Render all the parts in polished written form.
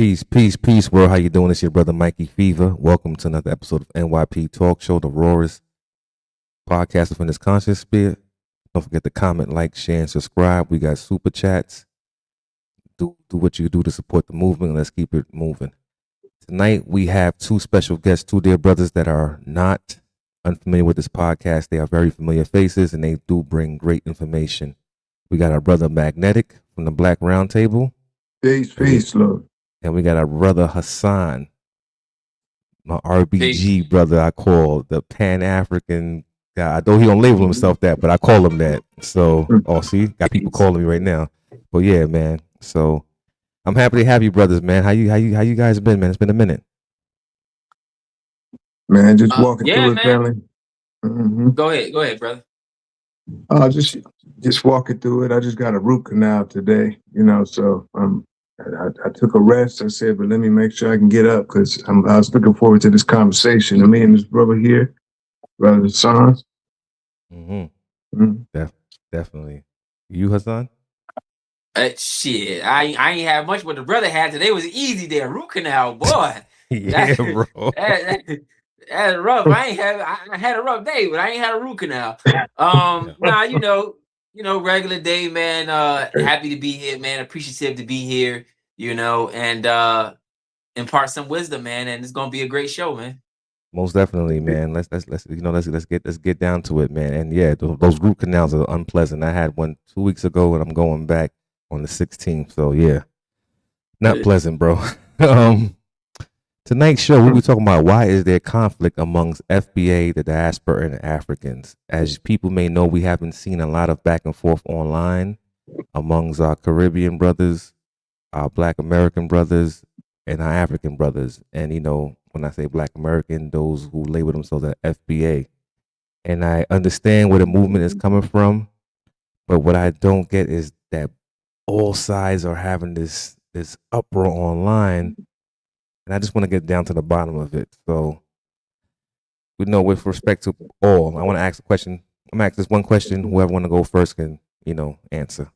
Peace, world. How you doing? It's your brother Mikey Fever. Welcome to another episode of NYP Talk Show, the rawest podcast within this conscious sphere. Don't forget to comment, like, share, and subscribe. We got super chats. Do what you do to support the movement. Let's keep it moving. Tonight we have two special guests, two dear brothers that are not unfamiliar with this podcast. They are very familiar faces, and they do bring great information. We got our brother Magnetic from the Black Roundtable. Peace, Lord. And we got our brother Hassan, my RBG Peace. brother. I call the Pan-African guy. Though he don't label himself that, but I call him that. So, see, got people calling me right now. But yeah, man. So I'm happy to have you, brothers, man. How you guys been, man? It's been a minute. Man, just walking through it, man. family. Mm-hmm. Go ahead, brother. Just walking through it. I just got a root canal today, so I took a rest. I said, but let me make sure I can get up because I was looking forward to this conversation. And me and this brother here, brother Hassan. Definitely. You, Hassan? Shit, I ain't have much, but the brother had today was easy there. Root canal, boy. Yeah, bro. That's rough. I had a rough day, but I ain't had a root canal. Regular day, man. Happy to be here, man. Appreciative to be here, and impart some wisdom, man. And it's gonna be a great show, man. Most definitely, man. Let's get down to it, man. And yeah, those root canals are unpleasant. I had one 2 weeks ago, and I'm going back on the 16th. So yeah, not pleasant, bro. Tonight's show, we'll be talking about why is there conflict amongst FBA, the diaspora, and the Africans. As people may know, we haven't seen a lot of back and forth online amongst our Caribbean brothers, our Black American brothers, and our African brothers. And when I say Black American, those who label themselves as FBA. And I understand where the movement is coming from, but what I don't get is that all sides are having this uproar online. And I just want to get down to the bottom of it. So, we know with respect to all, I want to ask a question. I'm going to ask this one question. Whoever want to go first can, answer.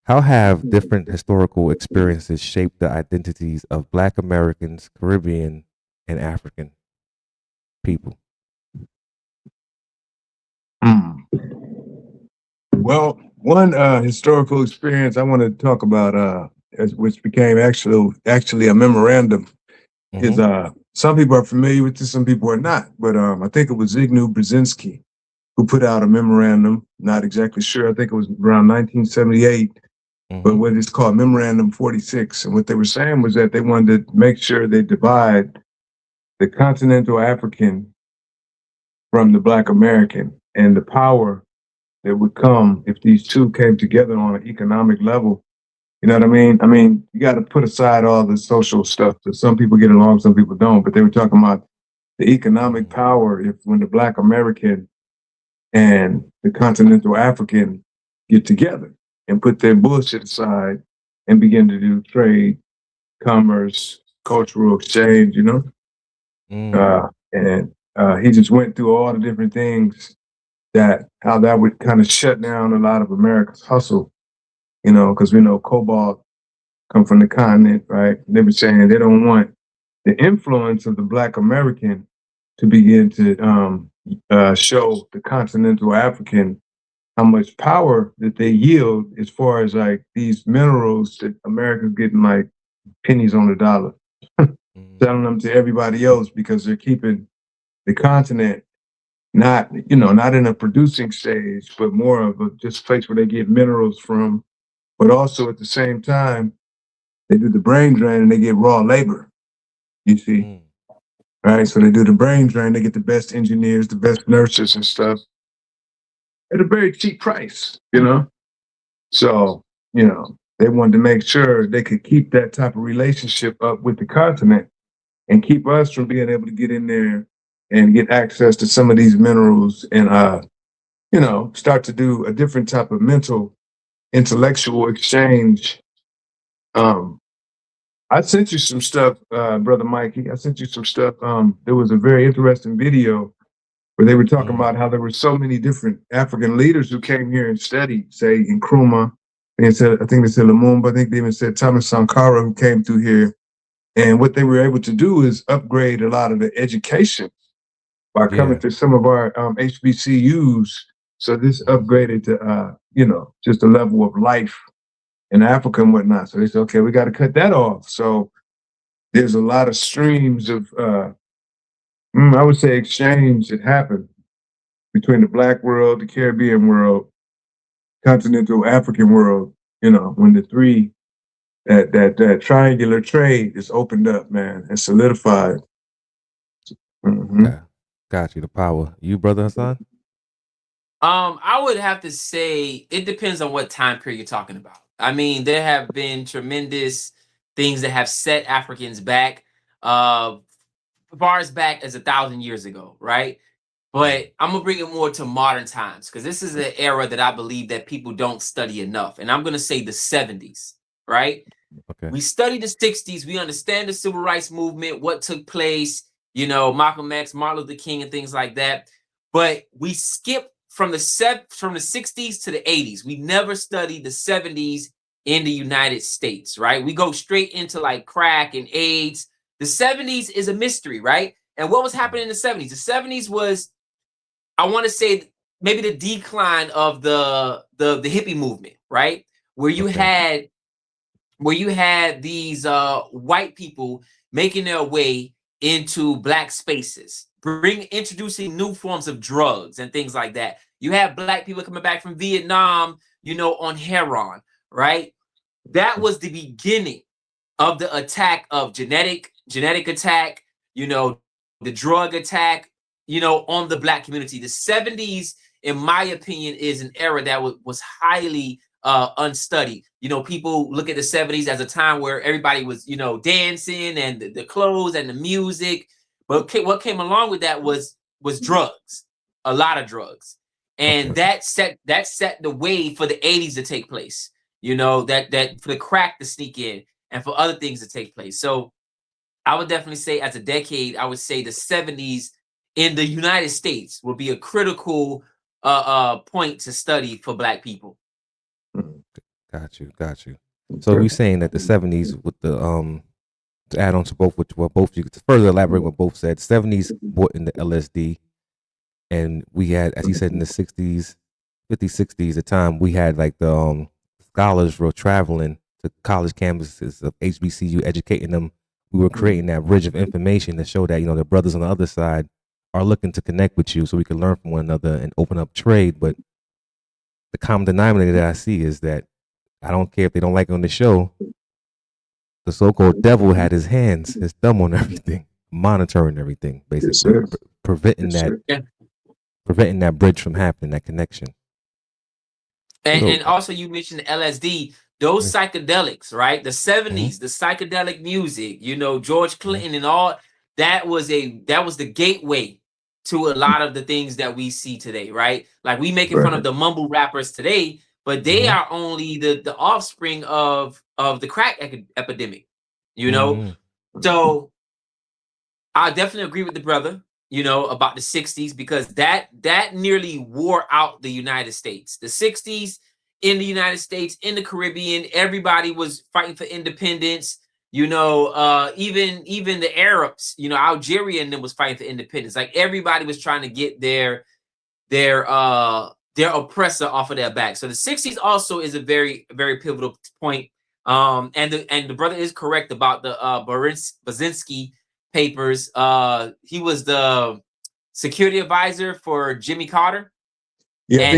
How have different historical experiences shaped the identities of Black Americans, Caribbean, and African people? Well, one historical experience I want to talk about, which became actually a memorandum, is some people are familiar with this, some people are not. But I think it was Zygmunt Brzezinski who put out a memorandum. Not exactly sure. I think it was around 1978. But what it's called Memorandum 46. And what they were saying was that they wanted to make sure they divide the continental African from the Black American and the power that would come if these two came together on an economic level. You know what I mean? I mean, you got to put aside all the social stuff that some people get along, some people don't. But they were talking about the economic power when the Black American and the continental African get together and put their bullshit aside and begin to do trade, commerce, cultural exchange, And he just went through all the different things how that would kind of shut down a lot of America's hustle, because we know cobalt come from the continent, right? They were saying they don't want the influence of the Black American to begin to show the continental African how much power that they yield as far as like these minerals that America's getting like pennies on the dollar, selling them to everybody else because they're keeping the continent not in a producing stage, but more of a just place where they get minerals from. But also at the same time, they do the brain drain and they get raw labor, you see. Right? So they do the brain drain, they get the best engineers, the best nurses and stuff at a very cheap price, So, they wanted to make sure they could keep that type of relationship up with the continent and keep us from being able to get in there and get access to some of these minerals and, start to do a different type of intellectual exchange. I sent you some stuff, Brother Mikey. I sent you some stuff. There was a very interesting video where they were talking about how there were so many different African leaders who came here and studied, say, Nkrumah I think they said Lumumba. I think they even said Thomas Sankara, who came through here. And what they were able to do is upgrade a lot of the education by coming to some of our HBCUs. So this upgraded to, just the level of life in Africa and whatnot. So they said, okay, we got to cut that off. So there's a lot of streams of, I would say, exchange that happened between the Black world, the Caribbean world, continental African world. When the three that triangular trade is opened up, man, and solidified. Got you. The power. You, Brother Hassan? I would have to say it depends on what time period you're talking about. I mean, there have been tremendous things that have set Africans back, far as back as 1,000 years ago, right? But I'm gonna bring it more to modern times because this is an era that I believe that people don't study enough, and I'm gonna say the 70s, right? Okay. We study the 60s, we understand the civil rights movement, what took place, Malcolm X, Martin Luther King, and things like that. But we skip from the 60s to the 80s. We never studied the 70s in the United States, right? We go straight into like crack and AIDS. The 70s is a mystery, right? And what was happening in the 70s? The 70s was, I want to say, maybe the decline of the hippie movement, right? Where you had these white people making their way into Black spaces, introducing new forms of drugs and things like that. You have Black people coming back from Vietnam, on heroin, right? That was the beginning of the attack of genetic attack, the drug attack, on the Black community. The 70s, in my opinion, is an era that was highly unstudied. People look at the 70s as a time where everybody was, dancing and the clothes and the music. But what came along with that was drugs, a lot of drugs. And that set the way for the 80s to take place, that for the crack to sneak in and for other things to take place. So I would definitely say as a decade, I would say the 70s in the United States will be a critical point to study for Black people. Got you. So we're saying that the 70s with the to add on to both what both you to further elaborate what both said, 70s brought in the LSD, and we had, as he said, in the 60s, 50s, 60s, the time we had like the scholars were traveling to college campuses of HBCU, educating them. We were creating that bridge of information to show that the brothers on the other side are looking to connect with you, so we can learn from one another and open up trade. But the common denominator that I see is that I don't care if they don't like it on the show. The so-called devil had his thumb on everything, monitoring everything, basically preventing that bridge from happening, that connection. And also, you mentioned LSD, those psychedelics, right? The 70s, the psychedelic music, George Clinton and all that was the gateway to a lot of the things that we see today, right? Like we making fun of the mumble rappers today, but they are only the offspring of the crack epidemic, So I definitely agree with the brother, about the 60s, because that nearly wore out the United States. The 60s in the United States, in the Caribbean, everybody was fighting for independence. Even the Arabs, Algeria and them was fighting for independence. Like everybody was trying to get their oppressor off of their back. So the 60s also is a very, very pivotal point. And the brother is correct about the Brzezinski papers. He was the security advisor for Jimmy Carter. Yeah,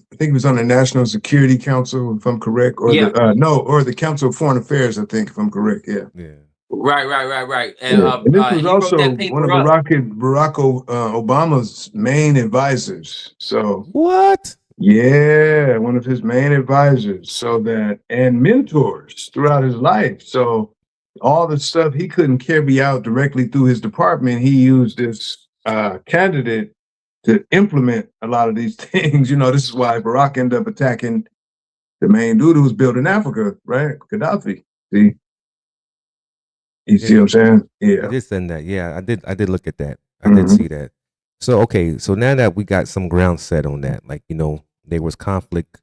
I think he was on the National Security Council, if I'm correct, or the Council of Foreign Affairs, I think, if I'm correct. Yeah. Right. And this was also one of Barack Obama's main advisors. So what? Yeah, one of his main advisors. And mentors throughout his life. So all the stuff he couldn't carry out directly through his department, he used this candidate to implement a lot of these things. This is why Barack ended up attacking the main dude who was building Africa, right? Gaddafi. See? You see what I'm saying? Yeah. I did send that. Yeah, I did look at that. I did see that. So, okay. So now that we got some ground set on that, like, there was conflict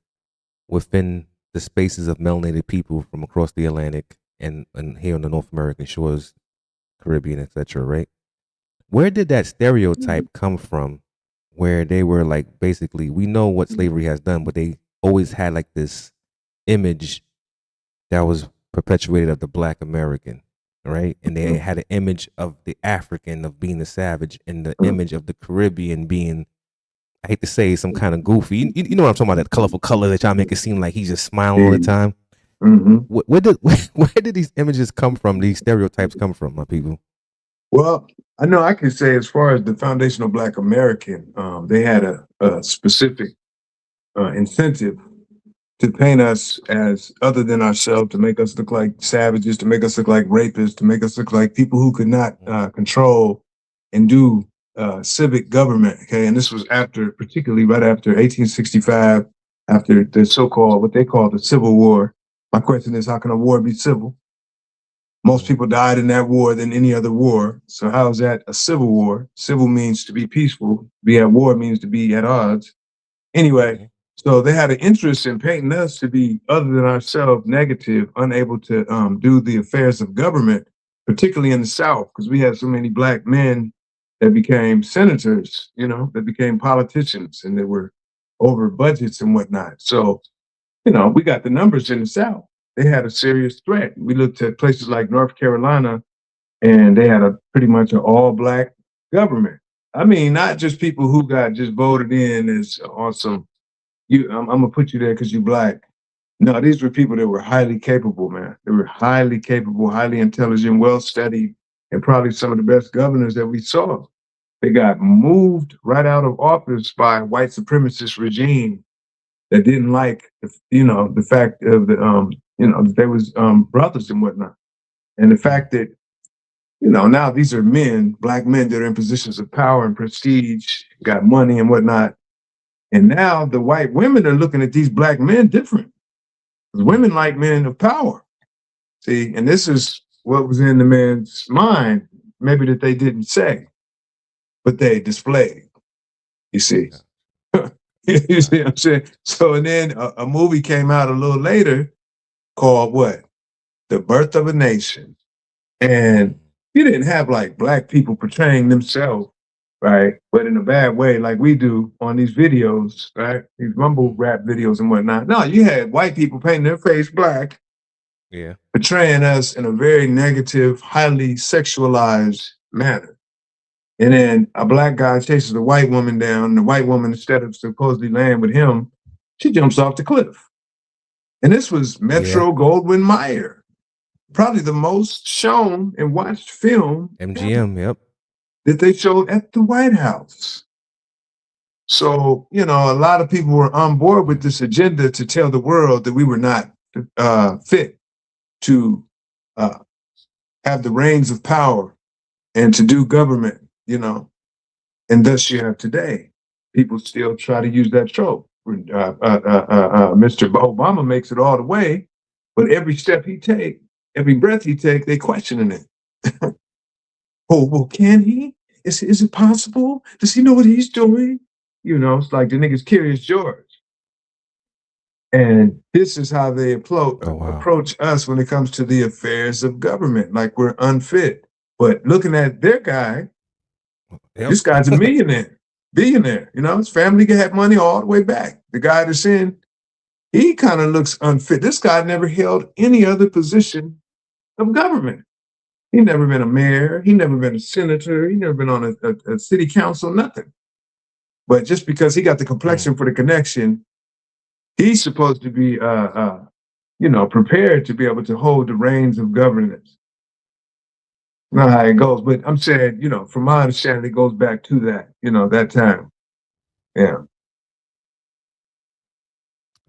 within the spaces of melanated people from across the Atlantic and here on the North American shores, Caribbean, etc. Right? Where did that stereotype come from? Where they were like, basically, we know what slavery has done, but they always had like this image that was perpetuated of the Black American, right? And they had an image of the African of being the savage, and the image of the Caribbean being, I hate to say, some kind of goofy. You know what I'm talking about? That colorful color that y'all make it seem like he's just smiling all the time. Where did these images come from? These stereotypes come from, my people? Well, I know I can say, as far as the foundational Black American, they had a specific incentive to paint us as other than ourselves, to make us look like savages, to make us look like rapists, to make us look like people who could not control and do civic government. Okay, and this was after, particularly right after 1865, after the so-called, what they call the Civil War. My question is, how can a war be civil? Most people died in that war than any other war. So how is that a civil war? Civil means to be peaceful. Be at war means to be at odds. Anyway, so they had an interest in painting us to be other than ourselves, negative, unable to do the affairs of government, particularly in the South, because we had so many Black men that became senators, you know, that became politicians, and they were over budgets and whatnot. So, you know, we got the numbers in the South. They had a serious threat. We looked at places like North Carolina, and they had a pretty much an all-Black government. I mean, not just people who got just voted in as awesome. I'm gonna put you there because you're Black. No, these were people that were highly capable, man. They were highly capable, highly intelligent, well-studied, and probably some of the best governors that we saw. They got moved right out of office by a white supremacist regime that didn't like, the fact of that there was brothers and whatnot, and the fact that, now these are men, Black men that are in positions of power and prestige, got money and whatnot, and now the white women are looking at these Black men different, because women like men of power. See, and this is what was in the man's mind, maybe that they didn't say, but they displayed. You see. You see what I'm saying? So, and then a movie came out a little later called what? The Birth of a Nation. And you didn't have like Black people portraying themselves, right? But in a bad way, like we do on these videos, right? These mumble rap videos and whatnot. No, you had white people painting their face Black, portraying us in a very negative, highly sexualized manner. And then a Black guy chases a white woman down, and the white woman, instead of supposedly laying with him, she jumps off the cliff. And this was Metro Goldwyn Mayer, probably the most shown and watched film MGM, that they showed at the White House. So, a lot of people were on board with this agenda to tell the world that we were not fit to have the reins of power and to do government, and thus you have today. People still try to use that trope. Mr. Obama makes it all the way, but every step he take, every breath he take, they questioning it. Oh, well, can he? Is it possible? Does he know what he's doing? It's like the nigga's Curious George. And this is how they approach us when it comes to the affairs of government, like we're unfit. But looking at their guy, this guy's a billionaire. His family can have money all the way back. The guy that's in, he kind of looks unfit. This guy never held any other position of government. He never been a mayor. He never been a senator. He never been on a city council, nothing. But just because he got the complexion for the connection, he's supposed to be, prepared to be able to hold the reins of governance. Not how it goes, but I'm saying, from my understanding, it goes back to that, that time. Yeah.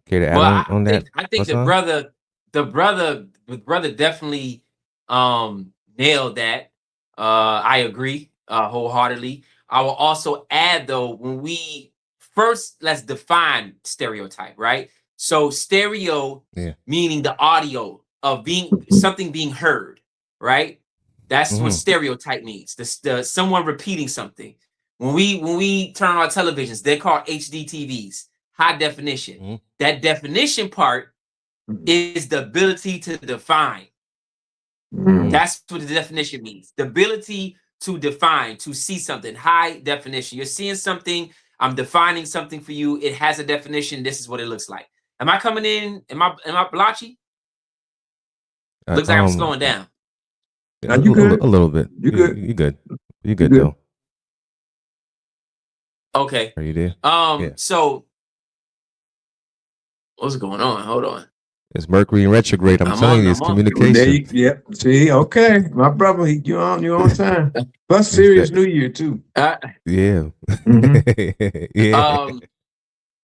Okay, to add on that. I think the brother definitely nailed that. I agree wholeheartedly. I will also add, though, when let's define stereotype, right? So stereo meaning the audio of something being heard, right? That's what stereotype means. The someone repeating something. When we turn on our televisions, they're called HD TVs, high definition. That definition part is the ability to define. That's what the definition means. The ability to define, to see something. High definition. You're seeing something. I'm defining something for you. It has a definition. This is what it looks like. Am I coming in? Am I blotchy? Looks like I'm slowing down. Now you good? A little bit. You good? You good? You good though? Okay. Are you there? Yeah. So what's going on? Hold on. It's Mercury in retrograde. I'm telling you, it's communication. Yep. See, okay, my brother, you on time. Plus, serious New Year too. Yeah. Yeah.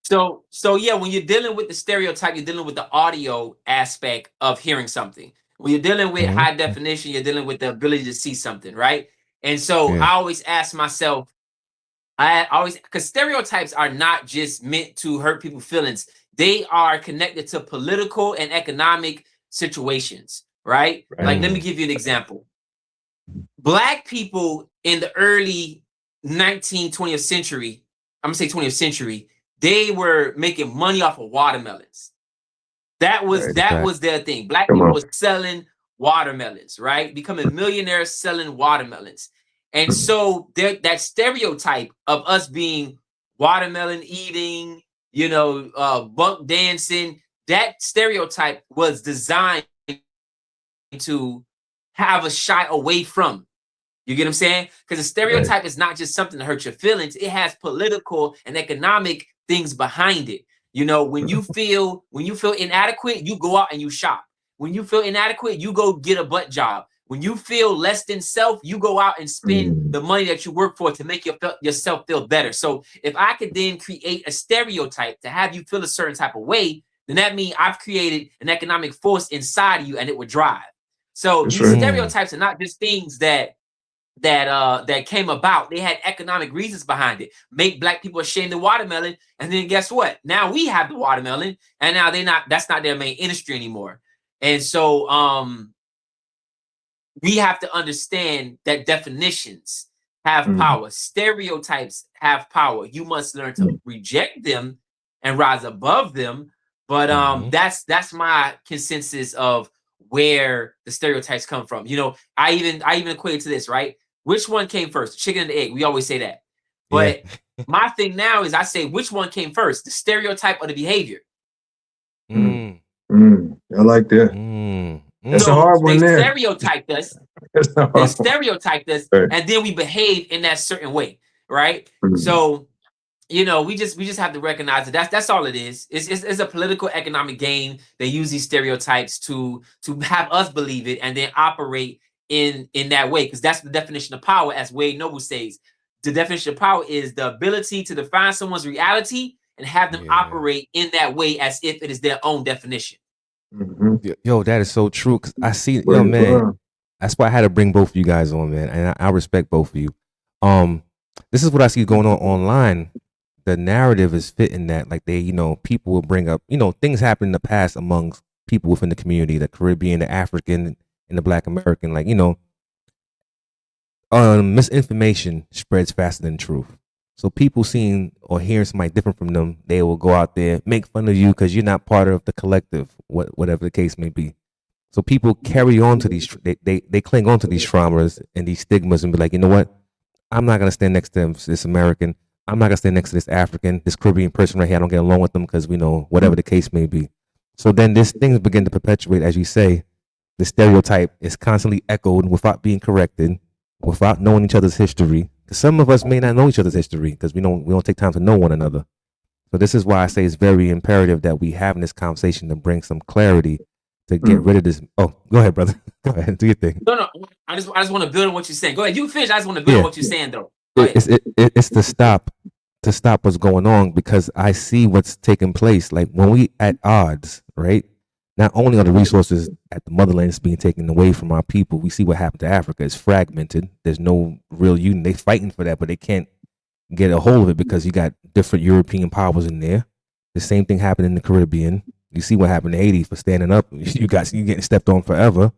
So yeah, when you're dealing with the stereotype, you're dealing with the audio aspect of hearing something. When you're dealing with high definition, you're dealing with the ability to see something, right? And so I always ask myself, because stereotypes are not just meant to hurt people's feelings. They are connected to political and economic situations, right? Like, let me give you an example. Black people in the early 20th century, I'm gonna say 20th century, they were making money off of watermelons. That was their thing. Black people were selling watermelons, right? Becoming millionaires selling watermelons. And so that stereotype of us being watermelon eating, buck dancing, that stereotype was designed to have us shy away from. You get what I'm saying? Because a stereotype is not just something to hurt your feelings. It has political and economic things behind it. When you feel inadequate, you go out and you shop. When you feel inadequate, you go get a butt job. When you feel less than self, you go out and spend the money that you work for to make yourself feel better. So if I could then create a stereotype to have you feel a certain type of way, then that means I've created an economic force inside of you and it would drive. So these stereotypes are not just things that came about. They had economic reasons behind it. Make Black people ashamed of watermelon, and then guess what? Now we have the watermelon, and now that's not their main industry anymore. And so we have to understand that definitions have power. Stereotypes have power. You must learn to reject them and rise above them. But that's my consensus of where the stereotypes come from. I even equate it to this, right? Which one came first, chicken and the egg? We always say that. But my thing now is I say, which one came first, the stereotype or the behavior? I like that. That's a hard one there. They stereotyped us. And then we behave in that certain way, right? So, we just have to recognize that that's all it is. It's a political economic game. They use these stereotypes to have us believe it and then operate in that way, because that's the definition of power, as Wade Noble says. The definition of power is the ability to define someone's reality and have them operate in that way as if it is their own definition. Yo, that is so true. Cause I see, man. That's why I had to bring both of you guys on, man, and I respect both of you. This is what I see going on online. The narrative is fitting that, like people will bring up, things happen in the past amongst people within the community, the Caribbean, the African, and the Black American. Like misinformation spreads faster than truth. So people seeing or hearing somebody different from them, they will go out there, make fun of you because you're not part of the collective, whatever the case may be. So people carry on to these, they cling on to these traumas and these stigmas and be like, you know what? I'm not going to stand next to this American. I'm not going to stand next to this African, this Caribbean person right here. I don't get along with them because whatever the case may be. So then these things begin to perpetuate, as you say. The stereotype is constantly echoed without being corrected, without knowing each other's history. Because some of us may not know each other's history because we don't take time to know one another. So this is why I say it's very imperative that we have this conversation to bring some clarity to get rid of this. Oh, go ahead, brother. Go ahead, do your thing. No. I just want to build on what you're saying. Go ahead. You finish. I just want to build on what you're saying, though. It's to stop what's going on, because I see what's taking place. Like when we at odds, right? Not only are the resources at the motherland being taken away from our people, we see what happened to Africa. It's fragmented. There's no real union. They're fighting for that, but they can't get a hold of it because you got different European powers in there. The same thing happened in the Caribbean. You see what happened in Haiti for standing up. You getting stepped on forever.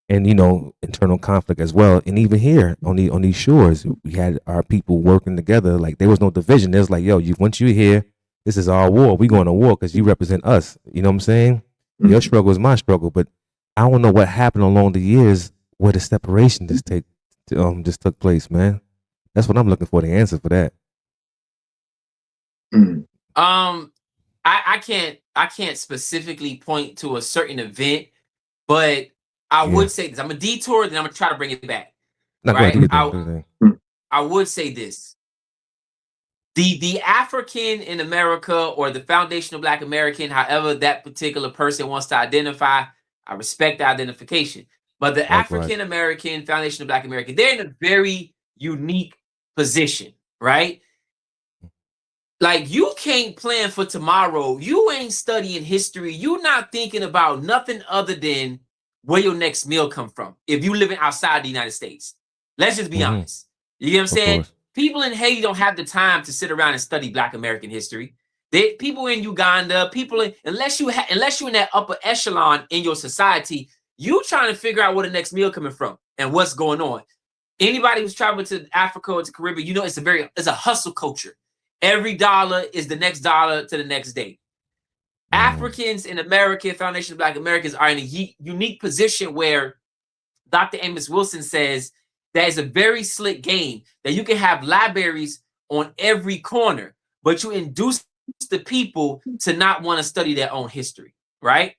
And internal conflict as well. And even here on these shores, we had our people working together. Like there was no division. There's like, yo, once you're here, this is our war. We going to war because you represent us. You know what I'm saying? Your struggle is my struggle, but I don't know what happened along the years where the separation just took place, man. That's what I'm looking for, the answer for that. I can't specifically point to a certain event, but I would say this. I'm a detour, then I'm gonna try to bring it back. No, right? Go ahead, do your thing. I would say this. The African in America, or the foundational Black American, however that particular person wants to identify, I respect the identification. But the African American, foundational Black American, they're in a very unique position, right? Like, you can't plan for tomorrow. You ain't studying history. You're not thinking about nothing other than where your next meal come from. If you living outside the United States, let's just be honest. You get what I'm saying? People in Haiti don't have the time to sit around and study Black American history. People in Uganda, unless you're in that upper echelon in your society, you trying to figure out where the next meal coming from and what's going on. Anybody who's traveled to Africa or to Caribbean, you know it's a hustle culture. Every dollar is the next dollar to the next day. Africans in America, Foundation of Black Americans, are in a unique position where Dr. Amos Wilson says that is a very slick game, that you can have libraries on every corner, but you induce the people to not want to study their own history, right?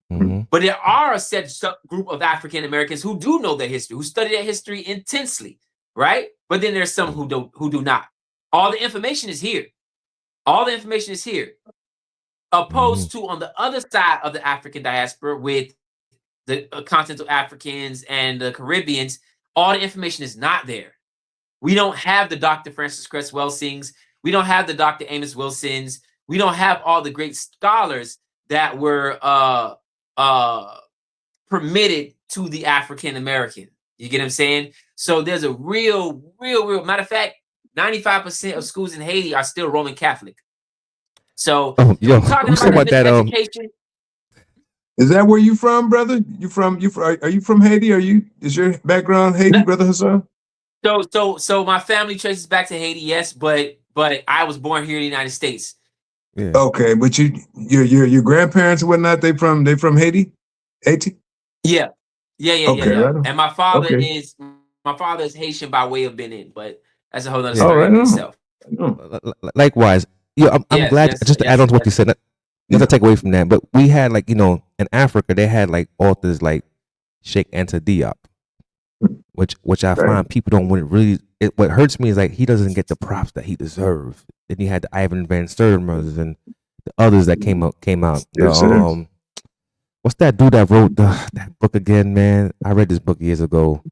But there are a set group of African Americans who do know their history, who study their history intensely, right? But then there's some who do not. All the information is here. All the information is here. Opposed to on the other side of the African diaspora with the continental Africans and the Caribbeans, all the information is not there. We don't have the Dr. Francis Cress Welsings. We don't have the Dr. Amos Wilsons. We don't have all the great scholars that were permitted to the African American. You get what I'm saying? So there's a real matter of fact, 95% of schools in Haiti are still Roman Catholic. So talking about that education. Is that where you from, brother? Are you from Haiti? Is your background Haiti, brother Hassan? So my family traces back to Haiti, yes, but I was born here in the United States. Yeah. Okay, but your grandparents and whatnot, they from Haiti? Haiti? Yeah. Okay, right. And my father is Haitian by way of Benin, but that's a whole other story in itself. Likewise. I'm glad just to add on to what you said. Not to take away from that, but we had in Africa they had authors like Sheikh Anta Diop, which I find people don't really. What hurts me is he doesn't get the props that he deserves. Then you had the Ivan Van Sertima and the others that came out. What's that dude that wrote that book again, man? I read this book years ago.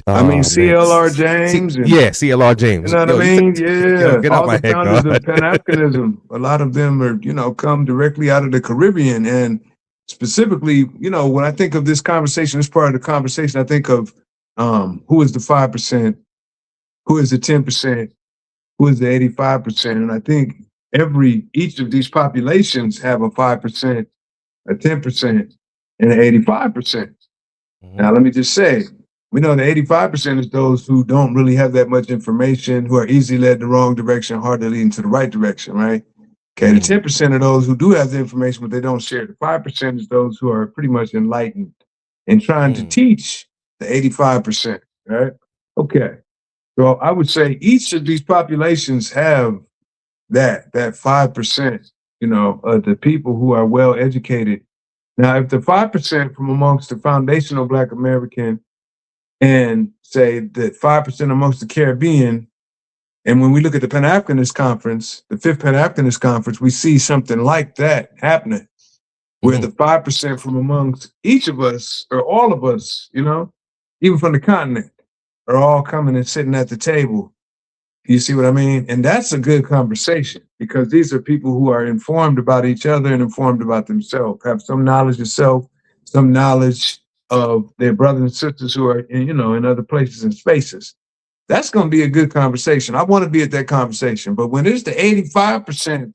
CLR James. CLR James. You know what I mean? Get out my head, founders of Pan-Africanism, a lot of them are, come directly out of the Caribbean. And specifically, when I think of this conversation, this part of the conversation, I think of who is the 5%, who is the 10%, who is the 85%. And I think each of these populations have a 5%, a 10%, and an 85%. Now, let me just say, we know the 85% is those who don't really have that much information, who are easily led in the wrong direction, hard to lead into the right direction, right? Okay, the 10% of those who do have the information, but they don't share. The 5% is those who are pretty much enlightened and trying to teach the 85%, right? Okay, so I would say each of these populations have that 5%, of the people who are well educated. Now, if the 5% from amongst the foundational Black American and say that 5% amongst the Caribbean, and when we look at the Pan-Africanist Conference, the 5th Pan-Africanist Conference, we see something like that happening, where the 5% from amongst each of us, or all of us, even from the continent, are all coming and sitting at the table. You see what I mean? And that's a good conversation, because these are people who are informed about each other and informed about themselves, have some knowledge of self, some knowledge of their brothers and sisters who are in other places and spaces. That's going to be a good conversation. I want to be at that conversation. But when it's the 85%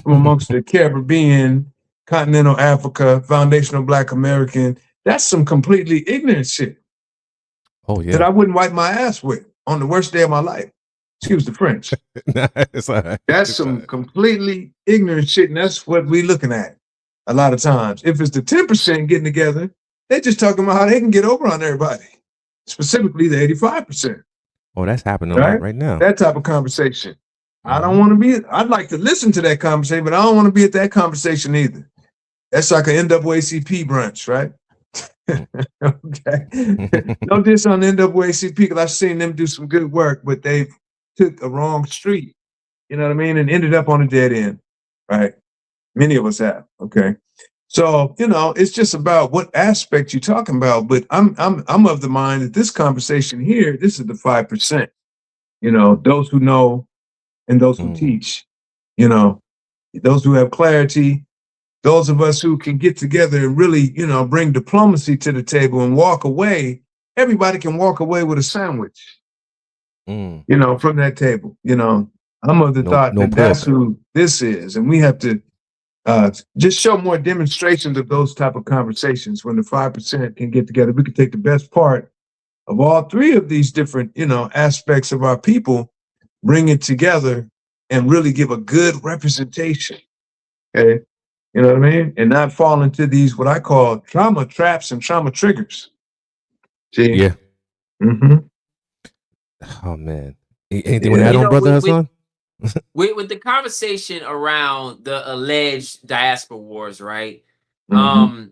from amongst the Caribbean, continental Africa, foundational Black American, that's some completely ignorant shit. Oh yeah. That I wouldn't wipe my ass with on the worst day of my life. Excuse the French. It's all right. That's some completely ignorant shit, and that's what we're looking at. a lot of times. If it's the 10% getting together, they're just talking about how they can get over on everybody, specifically the 85%. Oh, that's happening a lot right now. That type of conversation. I don't want to be, I'd like to listen to that conversation, but I don't want to be at that conversation either. That's like an NAACP brunch, right? Okay. No diss on the NAACP, because I've seen them do some good work, but they took a wrong street, you know what I mean, and ended up on a dead end, right? Many of us have, okay? So, you know, it's just about what aspect you're talking about, but I'm of the mind that this conversation here, this is the 5%, you know, those who know and those who teach, you know, those who have clarity, those of us who can get together and really, you know, bring diplomacy to the table and walk away. Everybody can walk away with a sandwich, you know, from that table. You know, I'm of the thought that that's who this is. And we have to just show more demonstrations of those type of conversations. When the 5% can get together, we can take the best part of all three of these different, you know, aspects of our people, bring it together and really give a good representation. Okay. You know what I mean? And not fall into these, what I call trauma traps and trauma triggers. See? Yeah. Oh, man. Anything with that on, Brother Hassan? With the conversation around the alleged diaspora wars, right? I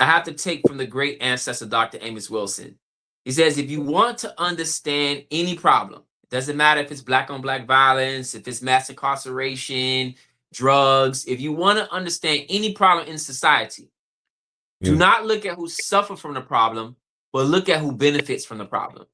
have to take from the great ancestor, Dr. Amos Wilson. He says, if you want to understand any problem, it doesn't matter if it's black on black violence, if it's mass incarceration, drugs, if you want to understand any problem in society, do not look at who suffer from the problem, but look at who benefits from the problem.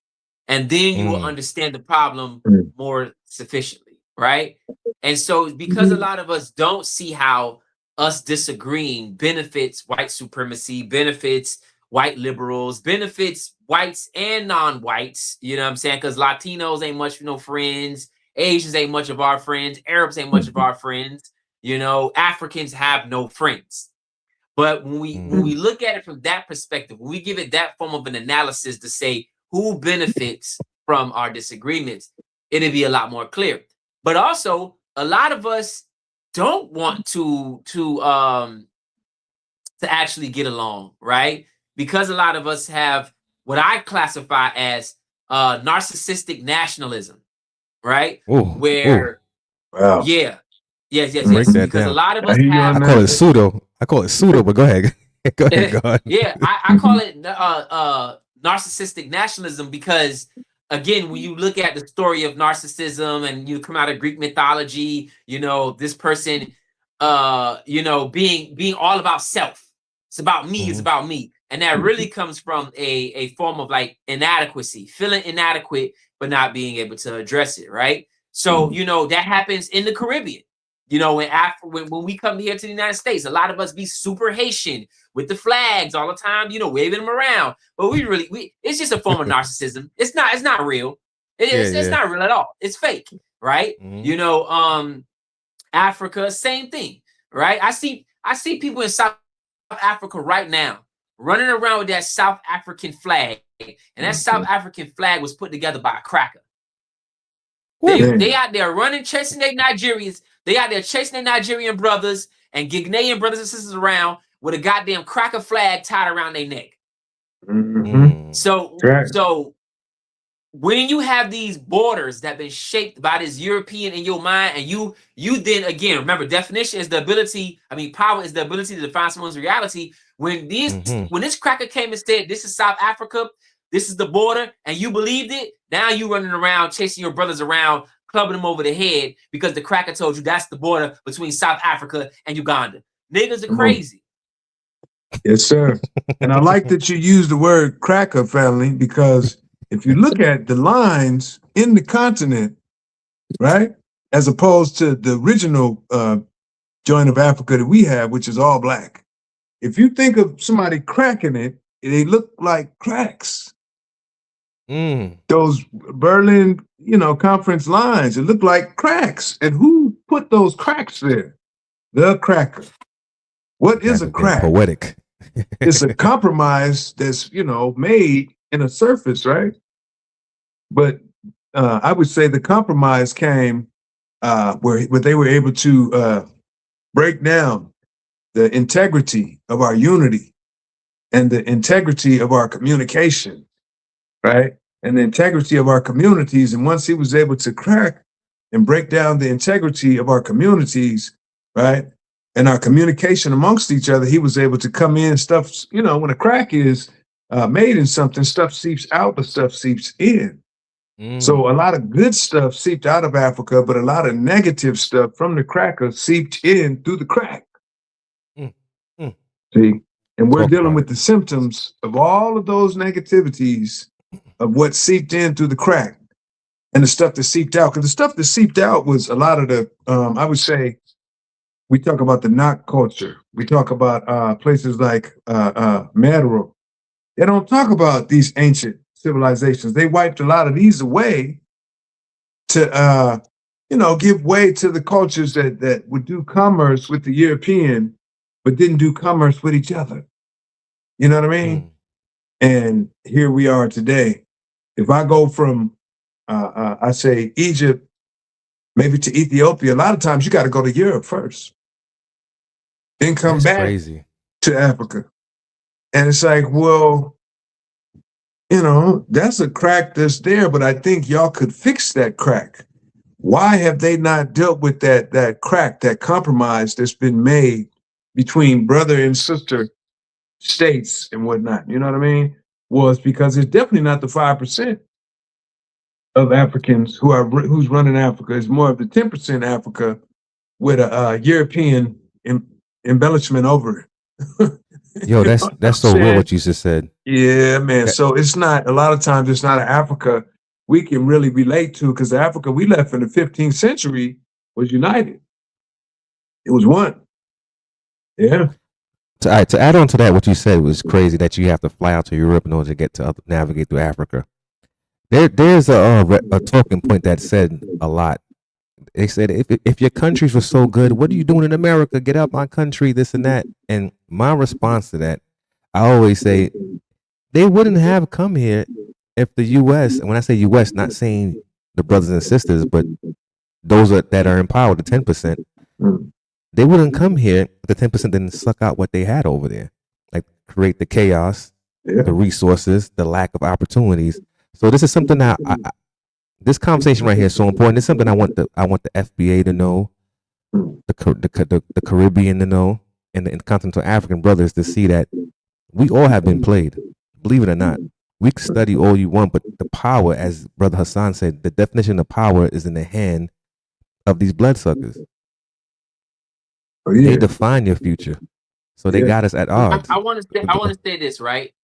And then you will understand the problem more sufficiently, right? And so because a lot of us don't see how us disagreeing benefits white supremacy, benefits white liberals, benefits whites and non-whites, you know what I'm saying? Because Latinos ain't much, friends. Asians ain't much of our friends. Arabs ain't much of our friends. You know, Africans have no friends. But when we look at it from that perspective, when we give it that form of an analysis to say who benefits from our disagreements, it'll be a lot more clear. But also, a lot of us don't want to actually get along, right? Because a lot of us have what I classify as narcissistic nationalism, right? Yes. Because a lot of us have. I call it pseudo, but go ahead. go ahead. Yeah, I call it narcissistic nationalism because, again, when you look at the story of narcissism and you come out of Greek mythology, you know, this person, being all about self. It's about me. It's about me. And that really comes from a form of like inadequacy, feeling inadequate, but not being able to address it, right? So, you know, that happens in the Caribbean. You know, when we come here to the United States, a lot of us be super Haitian with the flags all the time, you know, waving them around. But it's just a form of narcissism. It's not real. It's not real at all. It's fake, right? You know, Africa, same thing, right? I see people in South Africa right now running around with that South African flag, and that South African flag was put together by a cracker. They out there running, chasing their Nigerians. They out there chasing their Nigerian brothers and Ghanaian brothers and sisters around with a goddamn cracker flag tied around their neck. So when you have these borders that have been shaped by this European in your mind, and you then again remember, definition is the ability. Power is the ability to define someone's reality. When this cracker came and said, "This is South Africa, this is the border," and you believed it, now you running around chasing your brothers around, clubbing them over the head because the cracker told you that's the border between South Africa and Uganda. Niggas are crazy. Yes, sir. And I like that you use the word cracker, family, because if you look at the lines in the continent, right, as opposed to the original joint of Africa that we have, which is all black, if you think of somebody cracking it, they look like cracks. Those Berlin, conference lines, it looked like cracks. And who put those cracks there? The cracker. What is a crack? Poetic. It's a compromise that's, made in a surface, right? But I would say the compromise came where they were able to break down the integrity of our unity and the integrity of our communication, right? And the integrity of our communities. And once he was able to crack and break down the integrity of our communities, right? And our communication amongst each other, he was able to come in stuff, you know, when a crack is made in something, stuff seeps out, but stuff seeps in. So a lot of good stuff seeped out of Africa, but a lot of negative stuff from the cracker seeped in through the crack. Mm. Mm. See? And we're Talk dealing about with the symptoms of all of those negativities of what seeped in through the crack and the stuff that seeped out. Because the stuff that seeped out was a lot of the, I would say, we talk about the knock culture. We talk about places like Mero. They don't talk about these ancient civilizations. They wiped a lot of these away to, you know, give way to the cultures that would do commerce with the European, but didn't do commerce with each other. You know what I mean? And here we are today. If I go from, I say Egypt, maybe to Ethiopia, a lot of times you got to go to Europe first, then come That's back crazy. to Africa. And it's like, well, you know, that's a crack that's there, but I think y'all could fix that crack. Why have they not dealt with that crack, that compromise that's been made between brother and sister states and whatnot? You know what I mean? Well, it's because it's definitely not the 5% of Africans who's running Africa. It's more of the 10% Africa with a European embellishment over it. Yo, that's so real what you just said. Yeah, man. So it's not, a lot of times it's not an Africa we can really relate to, because the Africa we left in the 15th century was united. It was one. Yeah. To add on to that, what you said was crazy that you have to fly out to Europe in order to get to navigate through Africa. There's a talking point that said a lot. They said if your countries were so good, what are you doing in America? Get out my country, this and that. And my response to that, I always say they wouldn't have come here if the U.S. And when I say U.S., not saying the brothers and sisters, but those that are in power, the 10%, they wouldn't come here if the 10% didn't suck out what they had over there, like create the chaos, the resources, the lack of opportunities. So this is something that this conversation right here is so important. It's something I want the FBA to know, the Caribbean to know, and the continental African brothers to see that we all have been played. Believe it or not, we can study all you want, but the power, as Brother Hassan said, the definition of power is in the hand of these bloodsuckers. They define your future, so they got us at odds. I want to say this, right?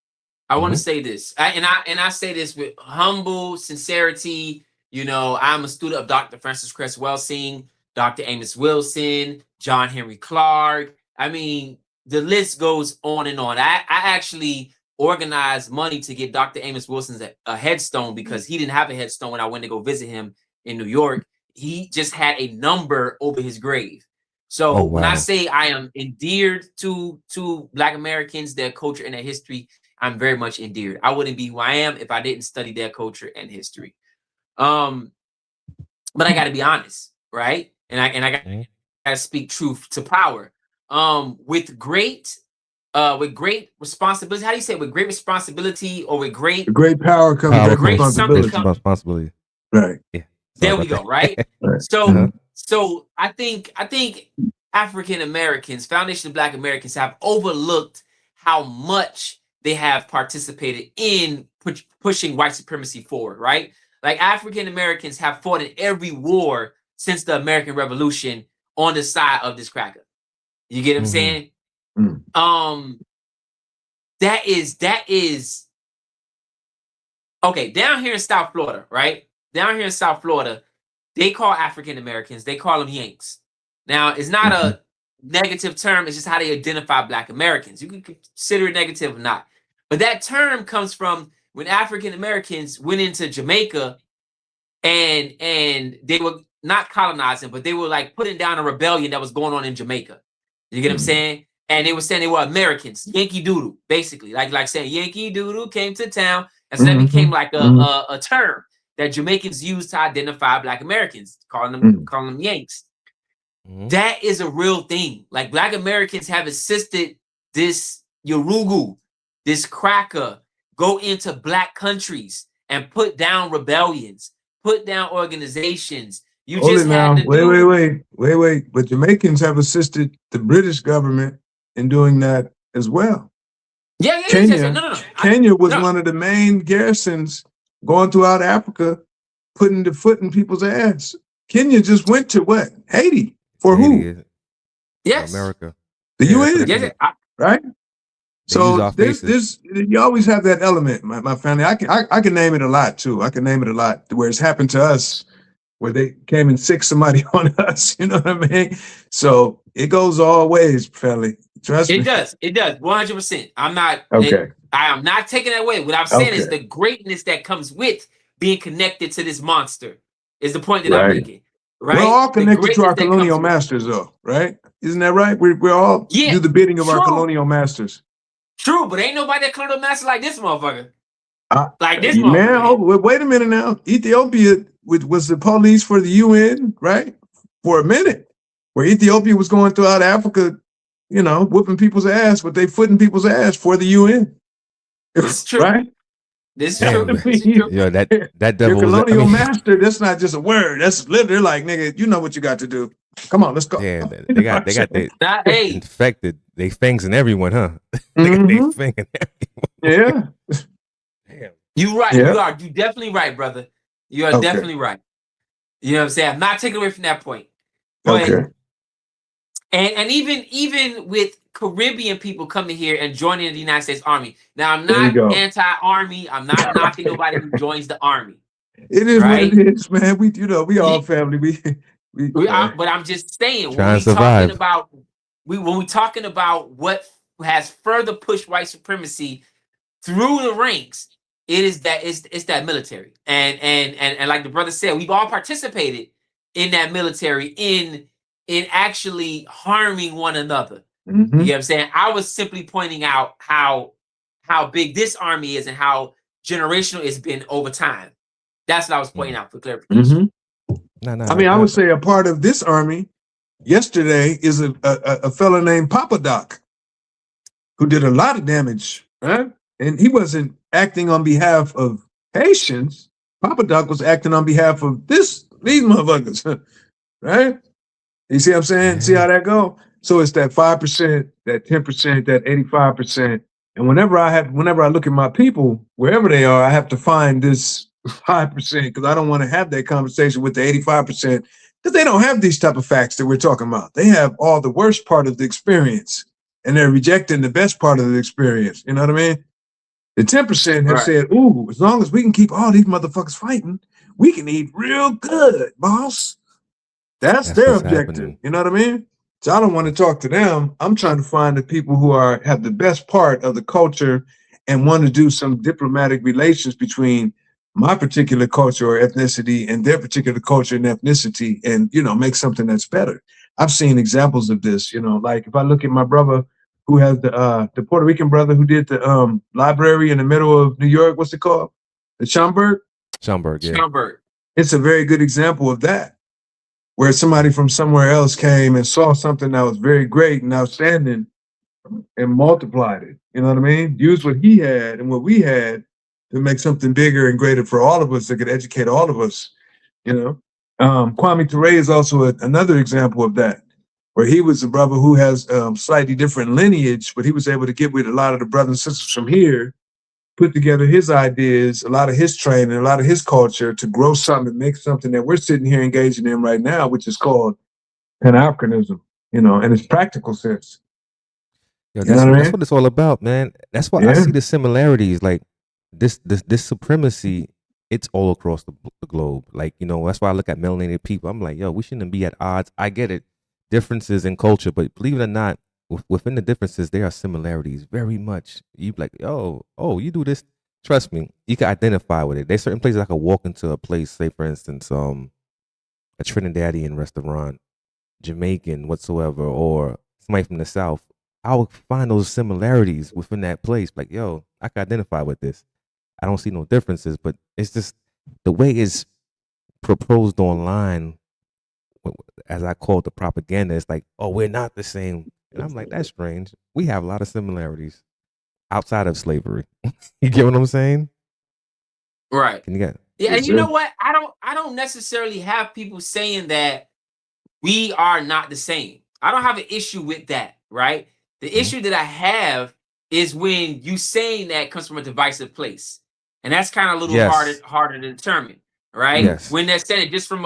I want to say this, and I say this with humble sincerity. You know, I'm a student of Dr. Francis Cress Welsing, Dr. Amos Wilson, John Henry Clark. I mean, the list goes on and on. I actually organized money to get Dr. Amos Wilson's a headstone, because he didn't have a headstone when I went to go visit him in New York. He just had a number over his grave. So when I say I am endeared to Black Americans, their culture and their history, I'm very much endeared. I wouldn't be who I am if I didn't study their culture and history. But I got to be honest, right? And I got to speak truth to power. With great responsibility. How do you say it? With great responsibility, or with great power comes great responsibility. Right. Yeah. There we go. Right. So I think African Americans, Foundation of Black Americans, have overlooked how much they have participated in pushing white supremacy forward. Right. Like, African Americans have fought in every war since the American Revolution on the side of this cracker. You get what I'm saying? That is okay. Down here in South Florida, right? Down here in South Florida, they call African Americans, they call them Yanks. Now, it's not a negative term, it's just how they identify Black Americans. You can consider it negative or not. But that term comes from when African Americans went into Jamaica, and they were not colonizing, but they were like putting down a rebellion that was going on in Jamaica. You get what I'm saying? And they were saying they were Americans, Yankee Doodle, basically, like saying Yankee Doodle came to town, and so that became like a term that Jamaicans used to identify Black Americans, calling them Yanks. That is a real thing. Like Black Americans have assisted this Yorugu, this cracker, go into Black countries and put down rebellions, put down organizations. You Hold just it had now. to do. Wait. But Jamaicans have assisted the British government in doing that as well. Yeah. No. Kenya was one of the main garrisons going throughout Africa, putting the foot in people's ass. Kenya just went to what? Haiti. For who? Yes. America. The UN. Right? So there's you always have that element, my family. I can name it a lot too. I can name it a lot where it's happened to us, where they came and sick somebody on us. You know what I mean? So it goes all ways, family. Trust me. It does. 100%. I'm not okay. I am not taking that away. What I'm saying is the greatness that comes with being connected to this monster is the point that I'm making. Right? We're all connected to our colonial masters, though, right? Isn't that right? We're all do the bidding of our colonial masters. True, but ain't nobody that colonial master like this motherfucker. Like this man, motherfucker. Wait a minute now. Ethiopia was the police for the UN, right? For a minute. Where Ethiopia was going throughout Africa, you know, whooping people's ass, but they footing people's ass for the UN. It's true. Right? This is true. Yo, that devil. Your colonial master, that's not just a word. That's literally like, nigga, you know what you got to do. Come on, let's go. Yeah, they got infected. They fangs in everyone, huh? They fang in everyone. Yeah. Damn. You right. Yeah. You definitely right, brother. You are definitely right. You know what I'm saying? I'm not taking away from that point. But, and even with Caribbean people coming here and joining the United States Army. Now, I'm not anti-army. I'm not knocking nobody who joins the army. It is what it is, man. We all family. But I'm just saying, when we're talking about what has further pushed white supremacy through the ranks, it's that military. And like the brother said, we've all participated in that military in actually harming one another. You know what I'm saying? I was simply pointing out how big this army is and how generational it's been over time. That's what I was pointing out for clarification. I would say a part of this army yesterday is a fella named Papa Doc, who did a lot of damage, right? And he wasn't acting on behalf of Haitians. Papa Doc was acting on behalf of these motherfuckers, right? You see what I'm saying? See how that go? So it's that 5%, that 10%, that 85%. And whenever I look at my people, wherever they are, I have to find this 5% because I don't want to have that conversation with the 85% because they don't have these type of facts that we're talking about. They have all the worst part of the experience and they're rejecting the best part of the experience. You know what I mean? The 10% have said, ooh, as long as we can keep all these motherfuckers fighting, we can eat real good, boss. That's their objective. Happening. You know what I mean? So I don't want to talk to them. I'm trying to find the people who have the best part of the culture and want to do some diplomatic relations between my particular culture or ethnicity and their particular culture and ethnicity and, you know, make something that's better. I've seen examples of this, you know, like if I look at my brother who has the Puerto Rican brother who did the library in the middle of New York, what's it called? The Schomburg? Schomburg, yeah. Schomburg. It's a very good example of that, where somebody from somewhere else came and saw something that was very great and outstanding and multiplied it. You know what I mean? Use what he had and what we had to make something bigger and greater for all of us that could educate all of us, you know? Kwame Ture is also another example of that, where he was a brother who has slightly different lineage, but he was able to get with a lot of the brothers and sisters from here, put together his ideas, a lot of his training, a lot of his culture to grow something and make something that we're sitting here engaging in right now, which is called Pan-Africanism, you know, in its practical sense. Yo, that's what it's all about, man. That's why I see the similarities. Like this supremacy, it's all across the globe. Like, you know, that's why I look at melanated people. I'm like, yo, we shouldn't be at odds. I get it, differences in culture, but believe it or not, within the differences, there are similarities very much. You like, oh, you do this. Trust me, you can identify with it. There's certain places I could walk into a place, say for instance, a Trinidadian restaurant, Jamaican, whatsoever, or somebody from the South. I would find those similarities within that place. Like, yo, I can identify with this. I don't see no differences, but it's just the way it's proposed online as I call it, the propaganda, it's like, oh, we're not the same. And I'm like, that's strange. We have a lot of similarities outside of slavery. You get what I'm saying? Right. Can you get? Yeah, Yes, and you sir. know what? I don't necessarily have people saying that we are not the same. I don't have an issue with that, right? The Mhm. issue that I have is when you saying that comes from a divisive place. And that's kind of a little Yes. harder to determine, right? Yes. When they're saying it just from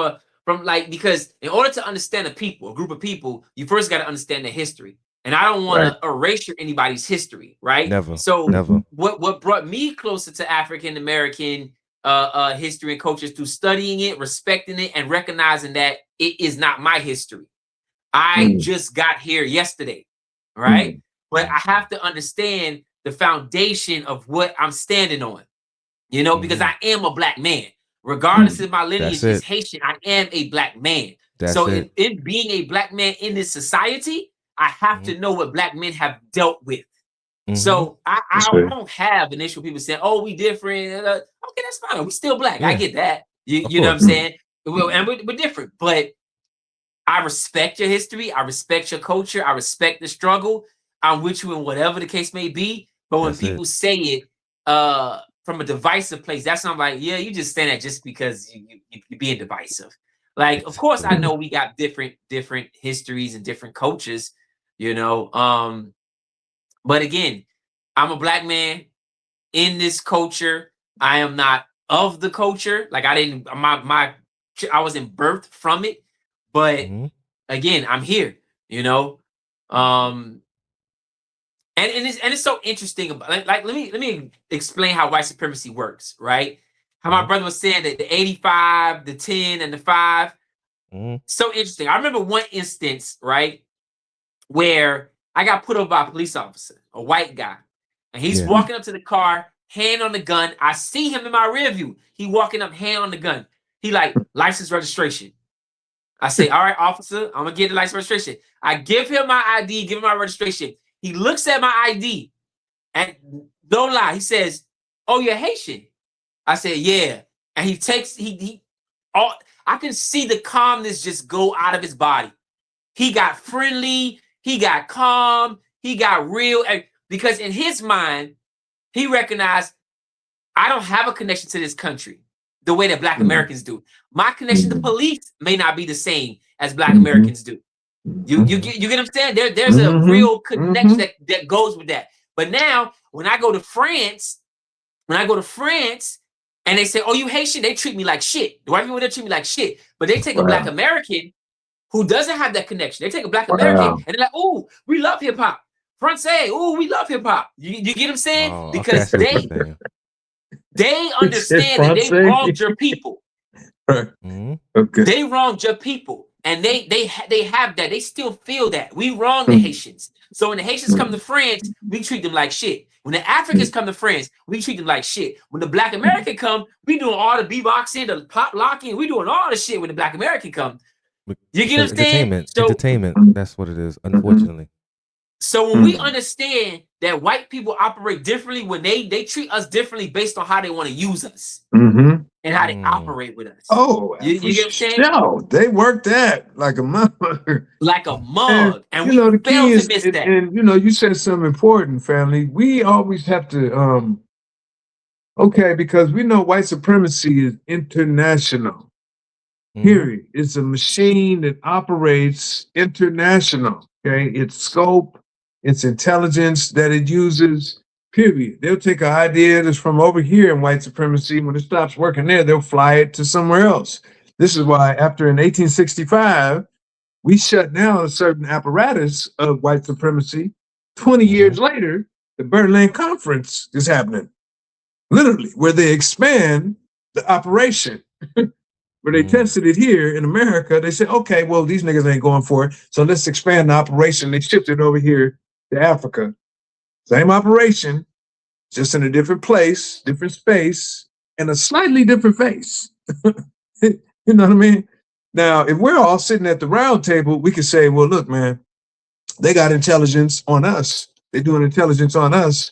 like, because in order to understand a group of people, you first got to understand their history. And I don't want to erase anybody's history, right? Never. So Never. what brought me closer to African American history and culture through studying it, respecting it, and recognizing that it is not my history. I just got here yesterday, right? But I have to understand the foundation of what I'm standing on, you know, because I am a black man. Regardless if my lineage That's is it. Haitian, I am a black man. That's So it. in being a black man in this society, I have to know what black men have dealt with. So I don't have an issue with people saying, "Oh, we different." Okay, that's fine. We still black. I Yeah. get that. Of You know what I'm course. saying? Well, and we're different, but I respect your history. I respect your culture. I respect the struggle. I'm with you in whatever the case may be. But when That's it. people say it from a divisive place, that's not like, yeah, you just saying that just because you're being divisive. Like, of course, I know we got different histories and different cultures, you know. But again, I'm a black man in this culture. I am not of the culture. Like I didn't I wasn't birthed from it. But Mhm. again, I'm here, you know. And it's so interesting about like let me explain how white supremacy works, right? How my brother was saying that the 85, the 10, and the 5. So interesting. I remember one instance, right, where I got put over by a police officer, a white guy, and he's Yeah. walking up to the car, hand on the gun. I see him in my rear view. He walking up, hand on the gun. He like license registration. I say, all right, officer, I'm gonna get the license registration. I give him my ID, give him my registration. He looks at my ID, and don't lie, he says, "Oh, you're Haitian." I said, "Yeah," and he takes all. I can see the calmness just go out of his body. He got friendly, he got calm, he got real, because in his mind, he recognized I don't have a connection to this country the way that Black Americans do. My connection to police may not be the same as Black Americans do. You get what I'm saying? There's a real connection that goes with that. But now when I go to France, and they say, "Oh, you Haitian," they treat me like shit. The white people, they treat me like shit. But they take a Black American who doesn't have that connection. They take a Black American and they're like, "Oh, we love hip hop." Francais, "Oh, we love hip hop." You get what I'm saying? Oh, Because okay, I see what you're saying. they understand that they wronged your people. Okay. They wronged your people, and they have that. They still feel that we wronged the Haitians. So when the Haitians come to France, we treat them like shit. When the Africans come to France, we treat them like shit. When the Black American come, we doing all the beatboxing, the pop locking, we doing all the shit when the Black American come. You get what I'm saying? Entertainment. That's what it is, unfortunately. So when we understand that white people operate differently, when they treat us differently based on how they want to use us and how they operate with us. Oh, you get what I'm saying? No, they work that like a motherfucker. Like a mug. And you know, we the key fail is, to miss that. and you know, you said something important, family. We always have to okay, because we know white supremacy is international. Period. It's a machine that operates international. Okay, its scope, its intelligence that it uses. Period. They'll take an idea that's from over here in white supremacy. When it stops working there, they'll fly it to somewhere else. This is why after in 1865, we shut down a certain apparatus of white supremacy. 20 years later, the Berlin Conference is happening. Literally, where they expand the operation. Where they tested it here in America, they said, okay, well, these niggas ain't going for it, so let's expand the operation. They shipped it over here to Africa. Same operation, just in a different place, different space, and a slightly different face. You know what I mean? Now, if we're all sitting at the round table, we could say, well, look, man, they got intelligence on us. They're doing intelligence on us.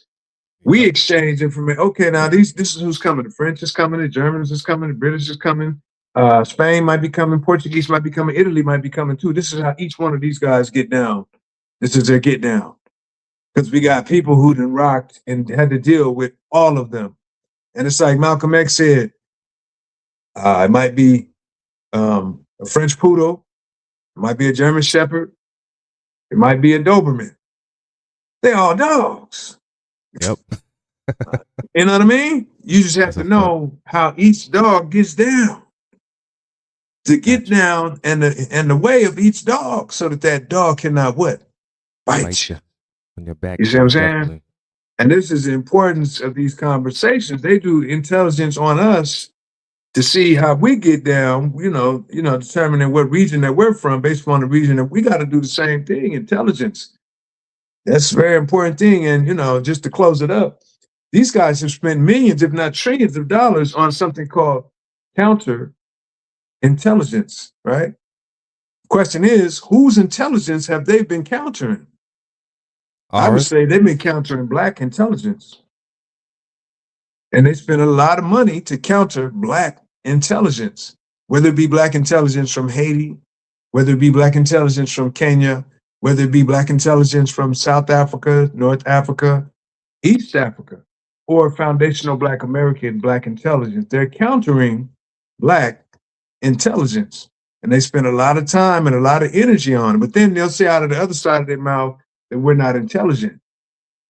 We exchange information. Okay, now this is who's coming. The French is coming, the Germans is coming, the British is coming. Spain might be coming, Portuguese might be coming, Italy might be coming too. This is how each one of these guys get down. This is their get down. Because we got people who done rocked and had to deal with all of them. And it's like Malcolm X said, it might be a French poodle, it might be a German shepherd, it might be a Doberman. They all dogs. Yep. You know what I mean? You just have to know how each dog gets down. To get down and the way of each dog so that dog cannot what? Bite you. On your back. You see what I'm saying? And this is the importance of these conversations. They do intelligence on us to see how we get down, determining what region that we're from based on the region, and we got to do the same thing, intelligence. That's a very important thing. And, just to close it up, these guys have spent millions, if not trillions of dollars on something called counter intelligence, right? Question is, whose intelligence have they been countering? I would say they've been countering Black intelligence. And they spend a lot of money to counter Black intelligence, whether it be Black intelligence from Haiti, whether it be Black intelligence from Kenya, whether it be Black intelligence from South Africa, North Africa, East Africa, or foundational Black American Black intelligence. They're countering Black intelligence. And they spend a lot of time and a lot of energy on it. But then they'll say out of the other side of their mouth that we're not intelligent.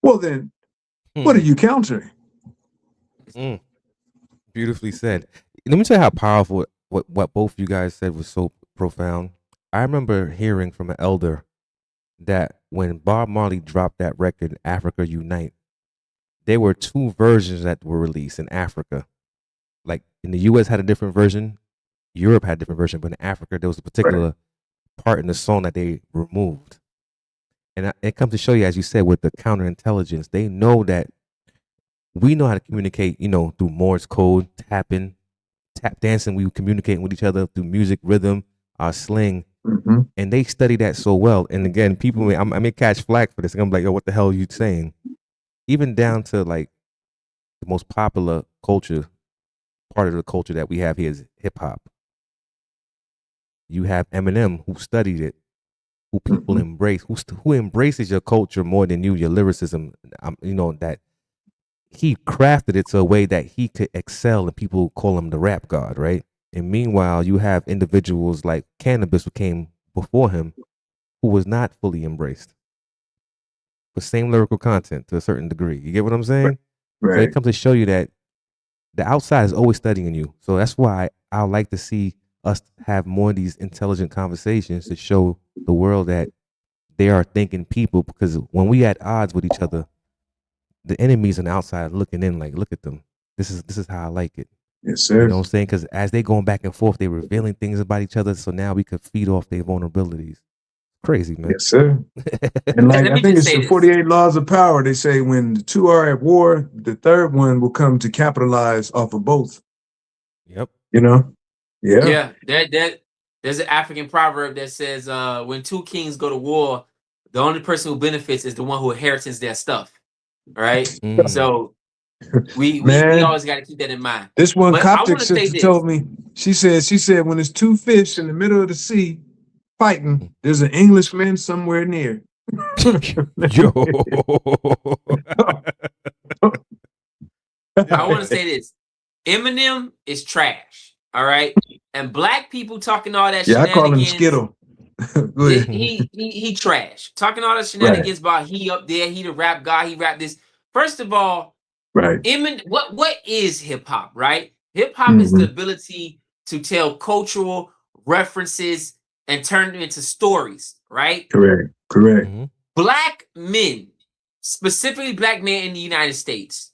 Well, then, what are you countering? Beautifully said. Let me tell you how powerful what both you guys said was so profound. I remember hearing from an elder that when Bob Marley dropped that record, Africa Unite, there were two versions that were released in Africa. Like in the US had a different version, Europe had a different version, but in Africa there was a particular part in the song that they removed. And it comes to show you, as you said, with the counterintelligence, they know that we know how to communicate, through Morse code, tap dancing. We communicate with each other through music, rhythm, our slang. Mm-hmm. And they study that so well. And again, people I may catch flack for this. I'm like, yo, what the hell are you saying? Even down to like the most popular culture, part of the culture that we have here is hip hop. You have Eminem, who studied it, who people embrace, who embraces your culture more than your lyricism. That he crafted it to a way that he could excel, and people call him the rap god, right? And meanwhile, you have individuals like Cannabis, who came before him, who was not fully embraced. The same lyrical content to a certain degree. You get what I'm saying? Right. So it comes to show you that the outside is always studying you. So that's why I like to see us have more of these intelligent conversations to show the world that they are thinking people, because when we at odds with each other, the enemies on the outside looking in like, look at them. This is how I like it. Yes, sir. You know what I'm saying? Because as they going back and forth, they're revealing things about each other. So now we could feed off their vulnerabilities. Crazy, man. Yes, sir. And I think it's the 48 laws of power. They say when the two are at war, the third one will come to capitalize off of both. Yep. Yeah. There's an African proverb that says, when two kings go to war, the only person who benefits is the one who inherits their stuff. Right? So we always got to keep that in mind. This one Coptic sister told me, she said when there's two fish in the middle of the sea fighting, there's an Englishman somewhere near. Yo. I want to say this. Eminem is trash. All right. And Black people talking all that shenanigans. I call him Skittle. he trash. Talking all that shenanigans about he up there, he the rap guy, he rap this. First of all, right. Eminem, what is hip hop, right? Hip hop is the ability to tell cultural references and turn them into stories, right? Correct. Black men, specifically Black men in the United States,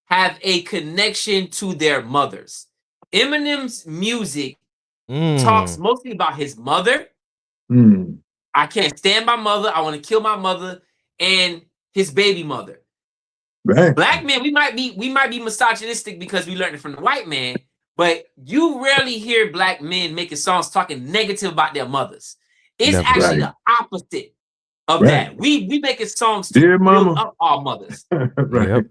have a connection to their mothers. Eminem's music talks mostly about his mother. I can't stand my mother. I want to kill my mother, and his baby mother. Right. Black men, we might be misogynistic because we learned it from the white man, but you rarely hear Black men making songs talking negative about their mothers. It's actually the opposite of that. We making songs to build up our mothers. Right.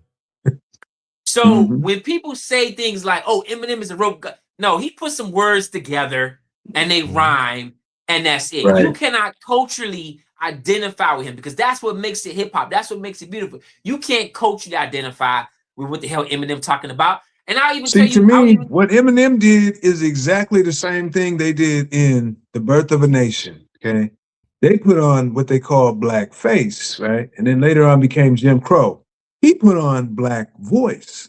So when people say things like, "Oh, Eminem is a rope," No, he put some words together and they rhyme, and that's it. Right. You cannot culturally identify with him because that's what makes it hip hop. That's what makes it beautiful. You can't culturally identify with what the hell Eminem talking about. And I'll even tell See, to you, me, what Eminem did is exactly the same thing they did in The Birth of a Nation. Okay. They put on what they call blackface, right? And then later on became Jim Crow. He put on black voice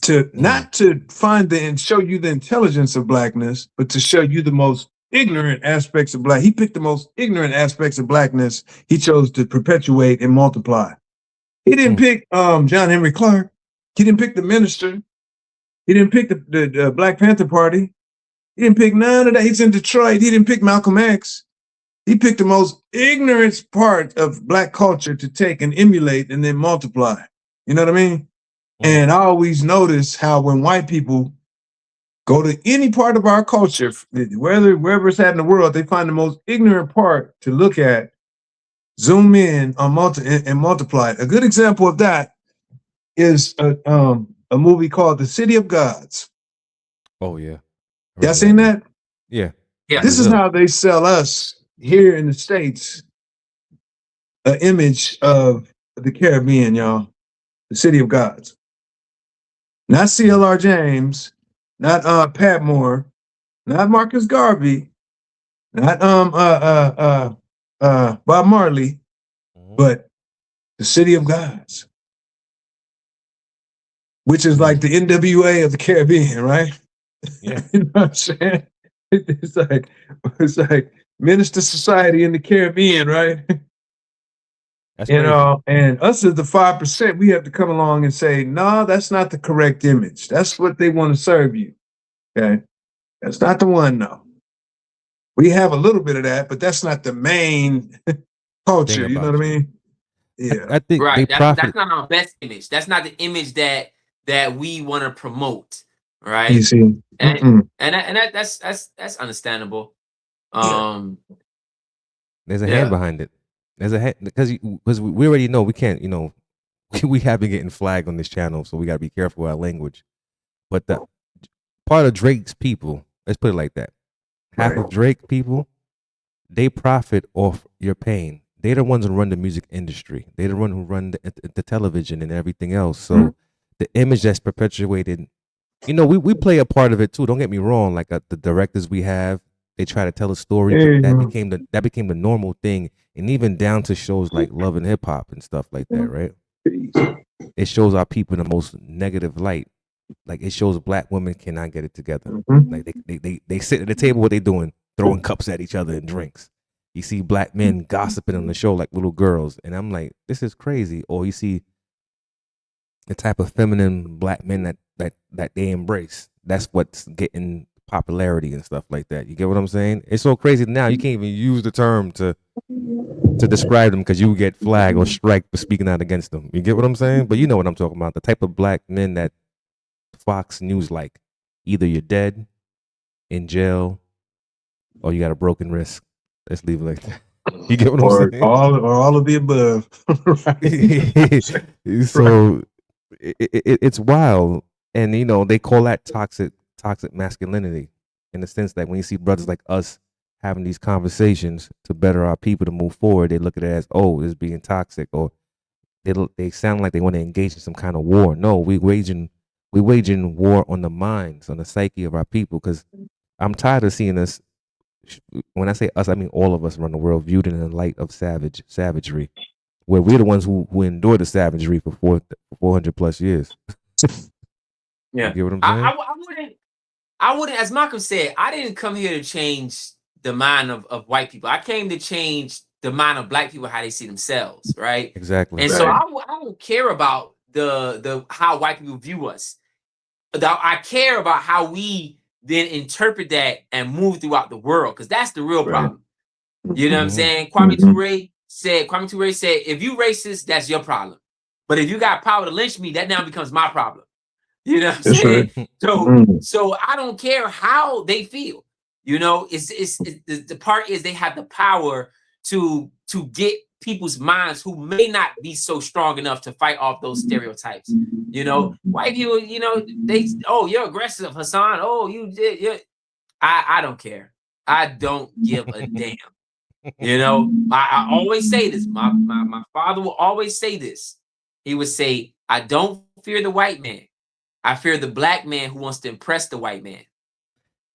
to not to find and show you the intelligence of blackness, but to show you the most ignorant aspects of black. He picked the most ignorant aspects of blackness he chose to perpetuate and multiply. He didn't pick John Henry Clark. He didn't pick the minister. He didn't pick the Black Panther Party. He didn't pick none of that. He's in Detroit. He didn't pick Malcolm X. He picked the most ignorant part of black culture to take and emulate and then multiply. You know what I mean? And I always notice how when white people go to any part of our culture, wherever it's at in the world, they find the most ignorant part to look at, zoom in on and multiply it. A good example of that is a movie called The City of Gods. Oh yeah. Y'all seen that? Yeah. Yeah. This is how they sell us here in the States an image of the Caribbean, y'all. The City of Gods. Not C.L.R. James, not Pat Moore, not Marcus Garvey, not Bob Marley, but the City of Gods, which is like the NWA of the Caribbean, right? Yeah. You know what I'm saying? It's like Minister Society in the Caribbean, right? That's You crazy. know, and us as the 5%, we have to come along and say, no, that's not the correct image. That's what they want to serve you. Okay. That's not the one, no. We have a little bit of that, but that's not the main culture. You know what I mean? Yeah. I think right. they That's not our best image. That's not the image that we want to promote. Right. You see, and that's understandable. There's a hand behind it. There's a hand because we already know we can't. You know, we have been getting flagged on this channel, so we got to be careful with our language. But the part of Drake's people, let's put it like that, half of Drake people, they profit off your pain. They're the ones who run the music industry. They're the one who run the television and everything else. So the image that's perpetuated, you know, we play a part of it too. Don't get me wrong. Like the directors we have, they try to tell a story, but that became the normal thing, and even down to shows like Love and Hip Hop and stuff like that, right? It shows our people in the most negative light. Like it shows black women cannot get it together. Like they sit at the table, what they doing? Throwing cups at each other and drinks. You see black men gossiping on the show like little girls, and I'm like, this is crazy. Or you see the type of feminine black men that they embrace. That's what's getting popularity and stuff like that. You get what I'm saying? It's so crazy now. You can't even use the term to describe them because you get flagged or strike for speaking out against them. You get what I'm saying? But you know what I'm talking about. The type of black men that Fox News like. Either you're dead, in jail, or you got a broken wrist. Let's leave it like that. You get what I'm saying? Or all of the above. So it's wild. And you know, they call that toxic masculinity, in the sense that when you see brothers like us having these conversations to better our people to move forward, they look at it as, oh, this is being toxic, or they sound like they want to engage in some kind of war. No, we waging war on the minds, on the psyche of our people, because I'm tired of seeing us. When I say us, I mean all of us around the world, viewed in the light of savagery, where we're the ones who endured the savagery for 400 plus years. Yeah, you get what I'm saying? I wouldn't, as Malcolm said, I didn't come here to change the mind of white people. I came to change the mind of black people, how they see themselves, right? Exactly. And so I don't care about the how white people view us. I care about how we then interpret that and move throughout the world, because that's the real problem. You know what I'm saying? Kwame Ture said, if you racist, that's your problem. But if you got power to lynch me, that now becomes my problem. You know what I'm saying? So I don't care how they feel. You know, it's the part is they have the power to get people's minds who may not be so strong enough to fight off those stereotypes. You know, white people, you know, oh, you're aggressive, Hassan. Oh, you did. I don't care. I don't give a damn. You know, I always say this. My father will always say this. He would say, I don't fear the white man. I fear the black man who wants to impress the white man.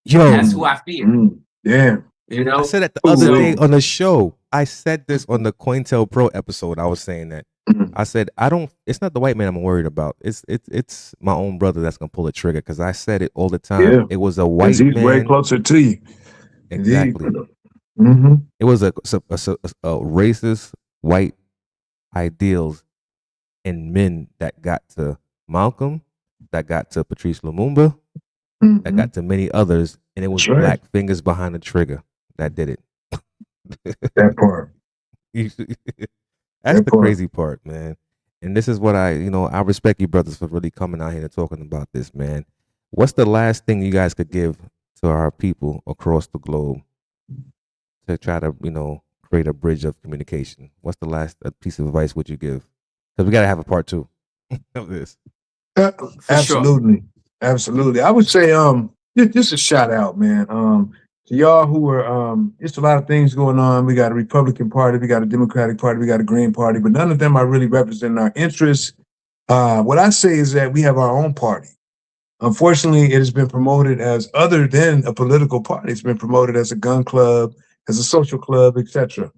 Yo, that's who I fear. Yeah. You know, I said that the other day on the show. I said this on the COINTELPRO episode. I was saying that. I said, it's not the white man I'm worried about. It's my own brother that's gonna pull the trigger, because I said it all the time. Yeah. It was a white he's man. way closer to you. Exactly. It was a racist white ideals and men that got to Malcolm, that got to Patrice Lumumba, that got to many others, and it was That's right. black fingers behind the trigger that did it. That part. That's the crazy part, man. And this is what I respect you brothers for really coming out here and talking about this, man. What's the last thing you guys could give to our people across the globe to try to, create a bridge of communication? What's the last piece of advice would you give? Because we got to have a part 2 of this. Absolutely. Sure. Absolutely. I would say, just a shout out, man. To y'all who are, it's a lot of things going on. We got a Republican Party, we got a Democratic Party, we got a Green Party, but none of them are really representing our interests. What I say is that we have our own party. Unfortunately, it has been promoted as other than a political party. It's been promoted as a gun club, as a social club, etc.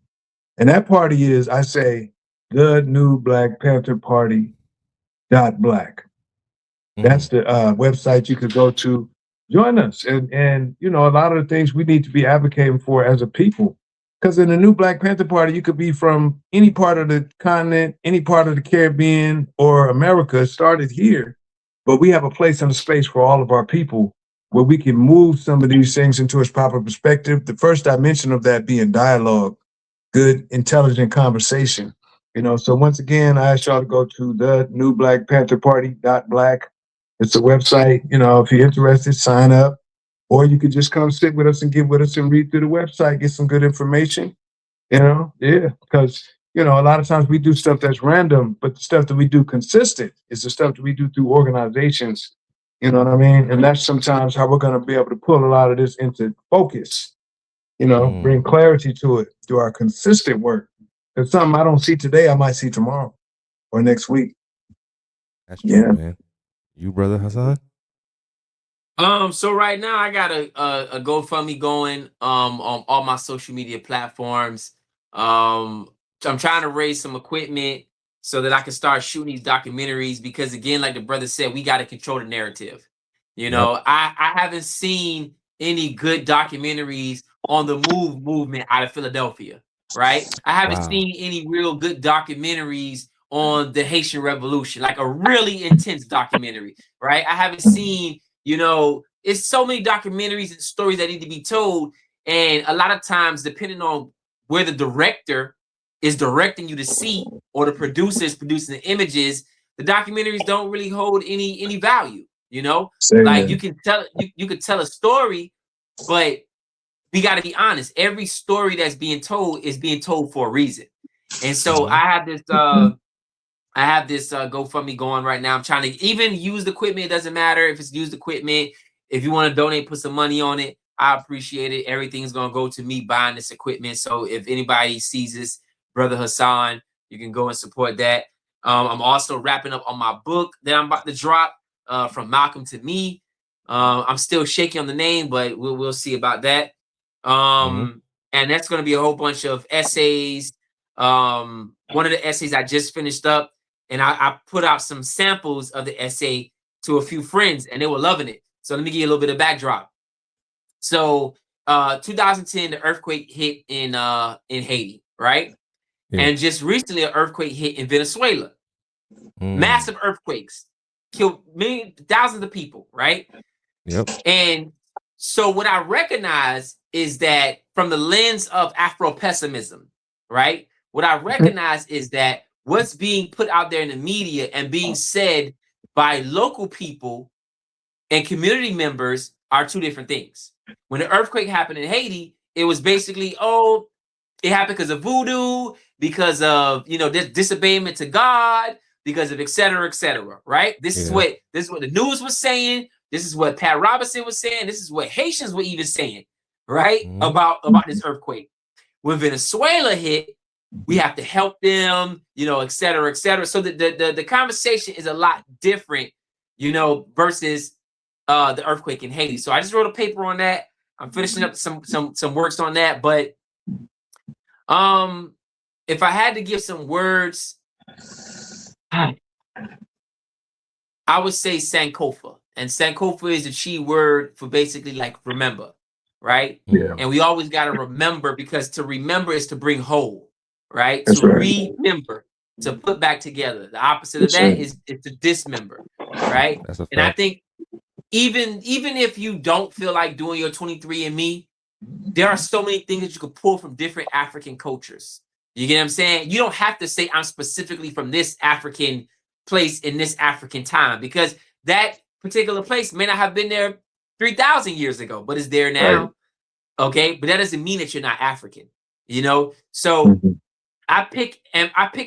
And that party is, I say, the new Black Panther Party .black. That's the website you could go to. Join us. And a lot of the things we need to be advocating for as a people. Because in the new Black Panther Party, you could be from any part of the continent, any part of the Caribbean or America. It started here. But we have a place and a space for all of our people where we can move some of these things into its proper perspective. The first dimension of that being dialogue, good, intelligent conversation. So once again, I ask y'all to go to the new Black Panther Party .black. It's a website. If you're interested, sign up. Or you could just come sit with us and get with us and read through the website, get some good information. Because, a lot of times we do stuff that's random, but the stuff that we do consistent is the stuff that we do through organizations. You know what I mean? And that's sometimes how we're going to be able to pull a lot of this into focus, bring clarity to it through our consistent work. If something I don't see today, I might see tomorrow or next week. That's true, man. You, brother Hassan? So right now I got a GoFundMe going on all my social media platforms. I'm trying to raise some equipment so that I can start shooting these documentaries, because again, like the brother said, we got to control the narrative. I haven't seen any good documentaries on the movement out of Philadelphia, right? I haven't seen any real good documentaries on the Haitian Revolution, like a really intense documentary, right? I haven't seen, it's so many documentaries and stories that need to be told. And a lot of times, depending on where the director is directing you to see, or the producer is producing the images, the documentaries don't really hold any value, Like you can tell, you could tell a story, but we got to be honest. Every story that's being told is being told for a reason. And so I have this GoFundMe going right now. I'm trying to even use the equipment. It doesn't matter if it's used equipment. If you want to donate, put some money on it. I appreciate it. Everything's going to go to me buying this equipment. So if anybody sees this, Brother Hassan, you can go and support that. I'm also wrapping up on my book that I'm about to drop, From Malcolm to Me. I'm still shaky on the name, but we'll see about that. And that's going to be a whole bunch of essays. One of the essays I just finished up, and I put out some samples of the essay to a few friends, and they were loving it. So let me give you a little bit of backdrop. So 2010, the earthquake hit in Haiti, right? Yeah. And just recently, an earthquake hit in Venezuela. Massive earthquakes killed thousands of people, right? Yep. And so what I recognize is that from the lens of Afro-pessimism, right? What I recognize is that what's being put out there in the media and being said by local people and community members are two different things. When the earthquake happened in Haiti, it was basically, it happened because of voodoo. because of, you know, this disobeyment to God, because of et cetera, right? This is what the news was saying. This is what Pat Robertson was saying. This is what Haitians were even saying, right? About this earthquake. When Venezuela hit, we have to help them, you know, et cetera. So the conversation is a lot different, you know, versus the earthquake in Haiti. So I just wrote a paper on that. I'm finishing up some works on that. But if I had to give some words, I would say Sankofa. And Sankofa is the Chi word for basically like remember, right? Yeah. And we always got to remember, because to remember is to bring whole, right? That's to right. remember, to put back together. The opposite of that is to dismember, right? That's a fact. And I think even if you don't feel like doing your 23andMe, there are so many things that you could pull from different African cultures. You get what I'm saying? You don't have to say I'm specifically from this African place in this African time, because that particular place may not have been there 3,000 years ago, but it's there now. Right. Okay, but that doesn't mean that you're not African, you know? So I pick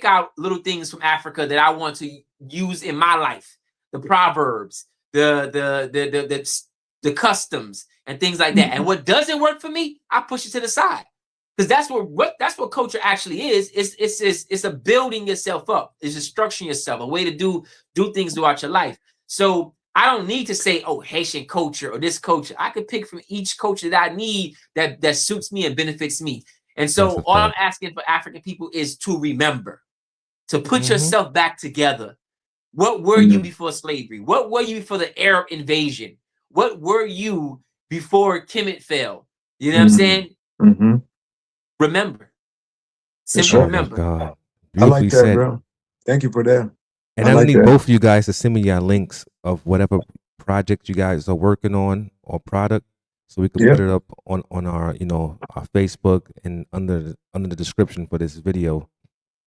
out little things from Africa that I want to use in my life. The proverbs, the customs and things like that. And what doesn't work for me, I push it to the side. Because that's what culture actually is. It's a building yourself up. It's a structuring yourself, a way to do things throughout your life. So I don't need to say, oh, Haitian culture or this culture. I could pick from each culture that I need that suits me and benefits me. And so all I'm asking for African people is to remember, to put yourself back together. What were you before slavery? What were you before the Arab invasion? What were you before Kemet fell? You know what I'm saying? Remember. Simply remember. God. I like that, bro. Thank you for that. And I need both of you guys to send me your links of whatever project you guys are working on or product, so we can put it up on our, you know, our Facebook and under the description for this video,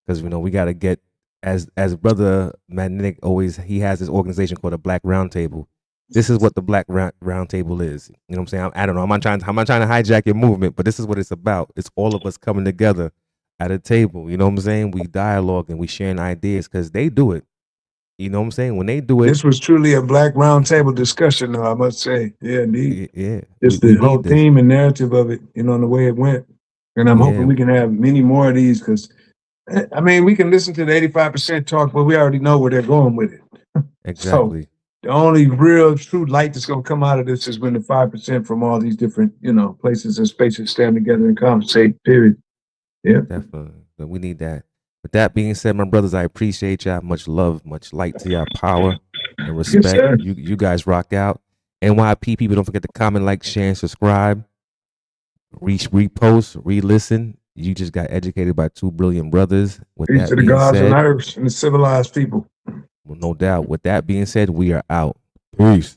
because you know we got to get, as Brother Magnetic always, he has this organization called the Black Roundtable. This is what the Black Roundtable is. You know what I'm saying? I don't know. I'm not trying to hijack your movement, but this is what it's about. It's all of us coming together at a table. You know what I'm saying? We dialogue and we sharing ideas, because they do it. You know what I'm saying? When they do it. This was truly a Black Roundtable discussion, though, I must say. Yeah, indeed. Yeah. Just the whole theme and narrative of it, you know, and the way it went. And I'm hoping we can have many more of these, because, I mean, we can listen to the 85% talk, but we already know where they're going with it. Exactly. So the only real true light that's going to come out of this is when the 5% from all these different, you know, places and spaces stand together and conversate, period. Yeah. Definitely. But we need that. With that being said, my brothers, I appreciate y'all. Much love, much light to y'all, power and respect. Yes, you guys rock out. NYP people, don't forget to comment, like, share, and subscribe. Repost, re-listen. You just got educated by two brilliant brothers. With peace that to the being gods said, and earths and the civilized people. well, no doubt. With that being said, we are out. Peace.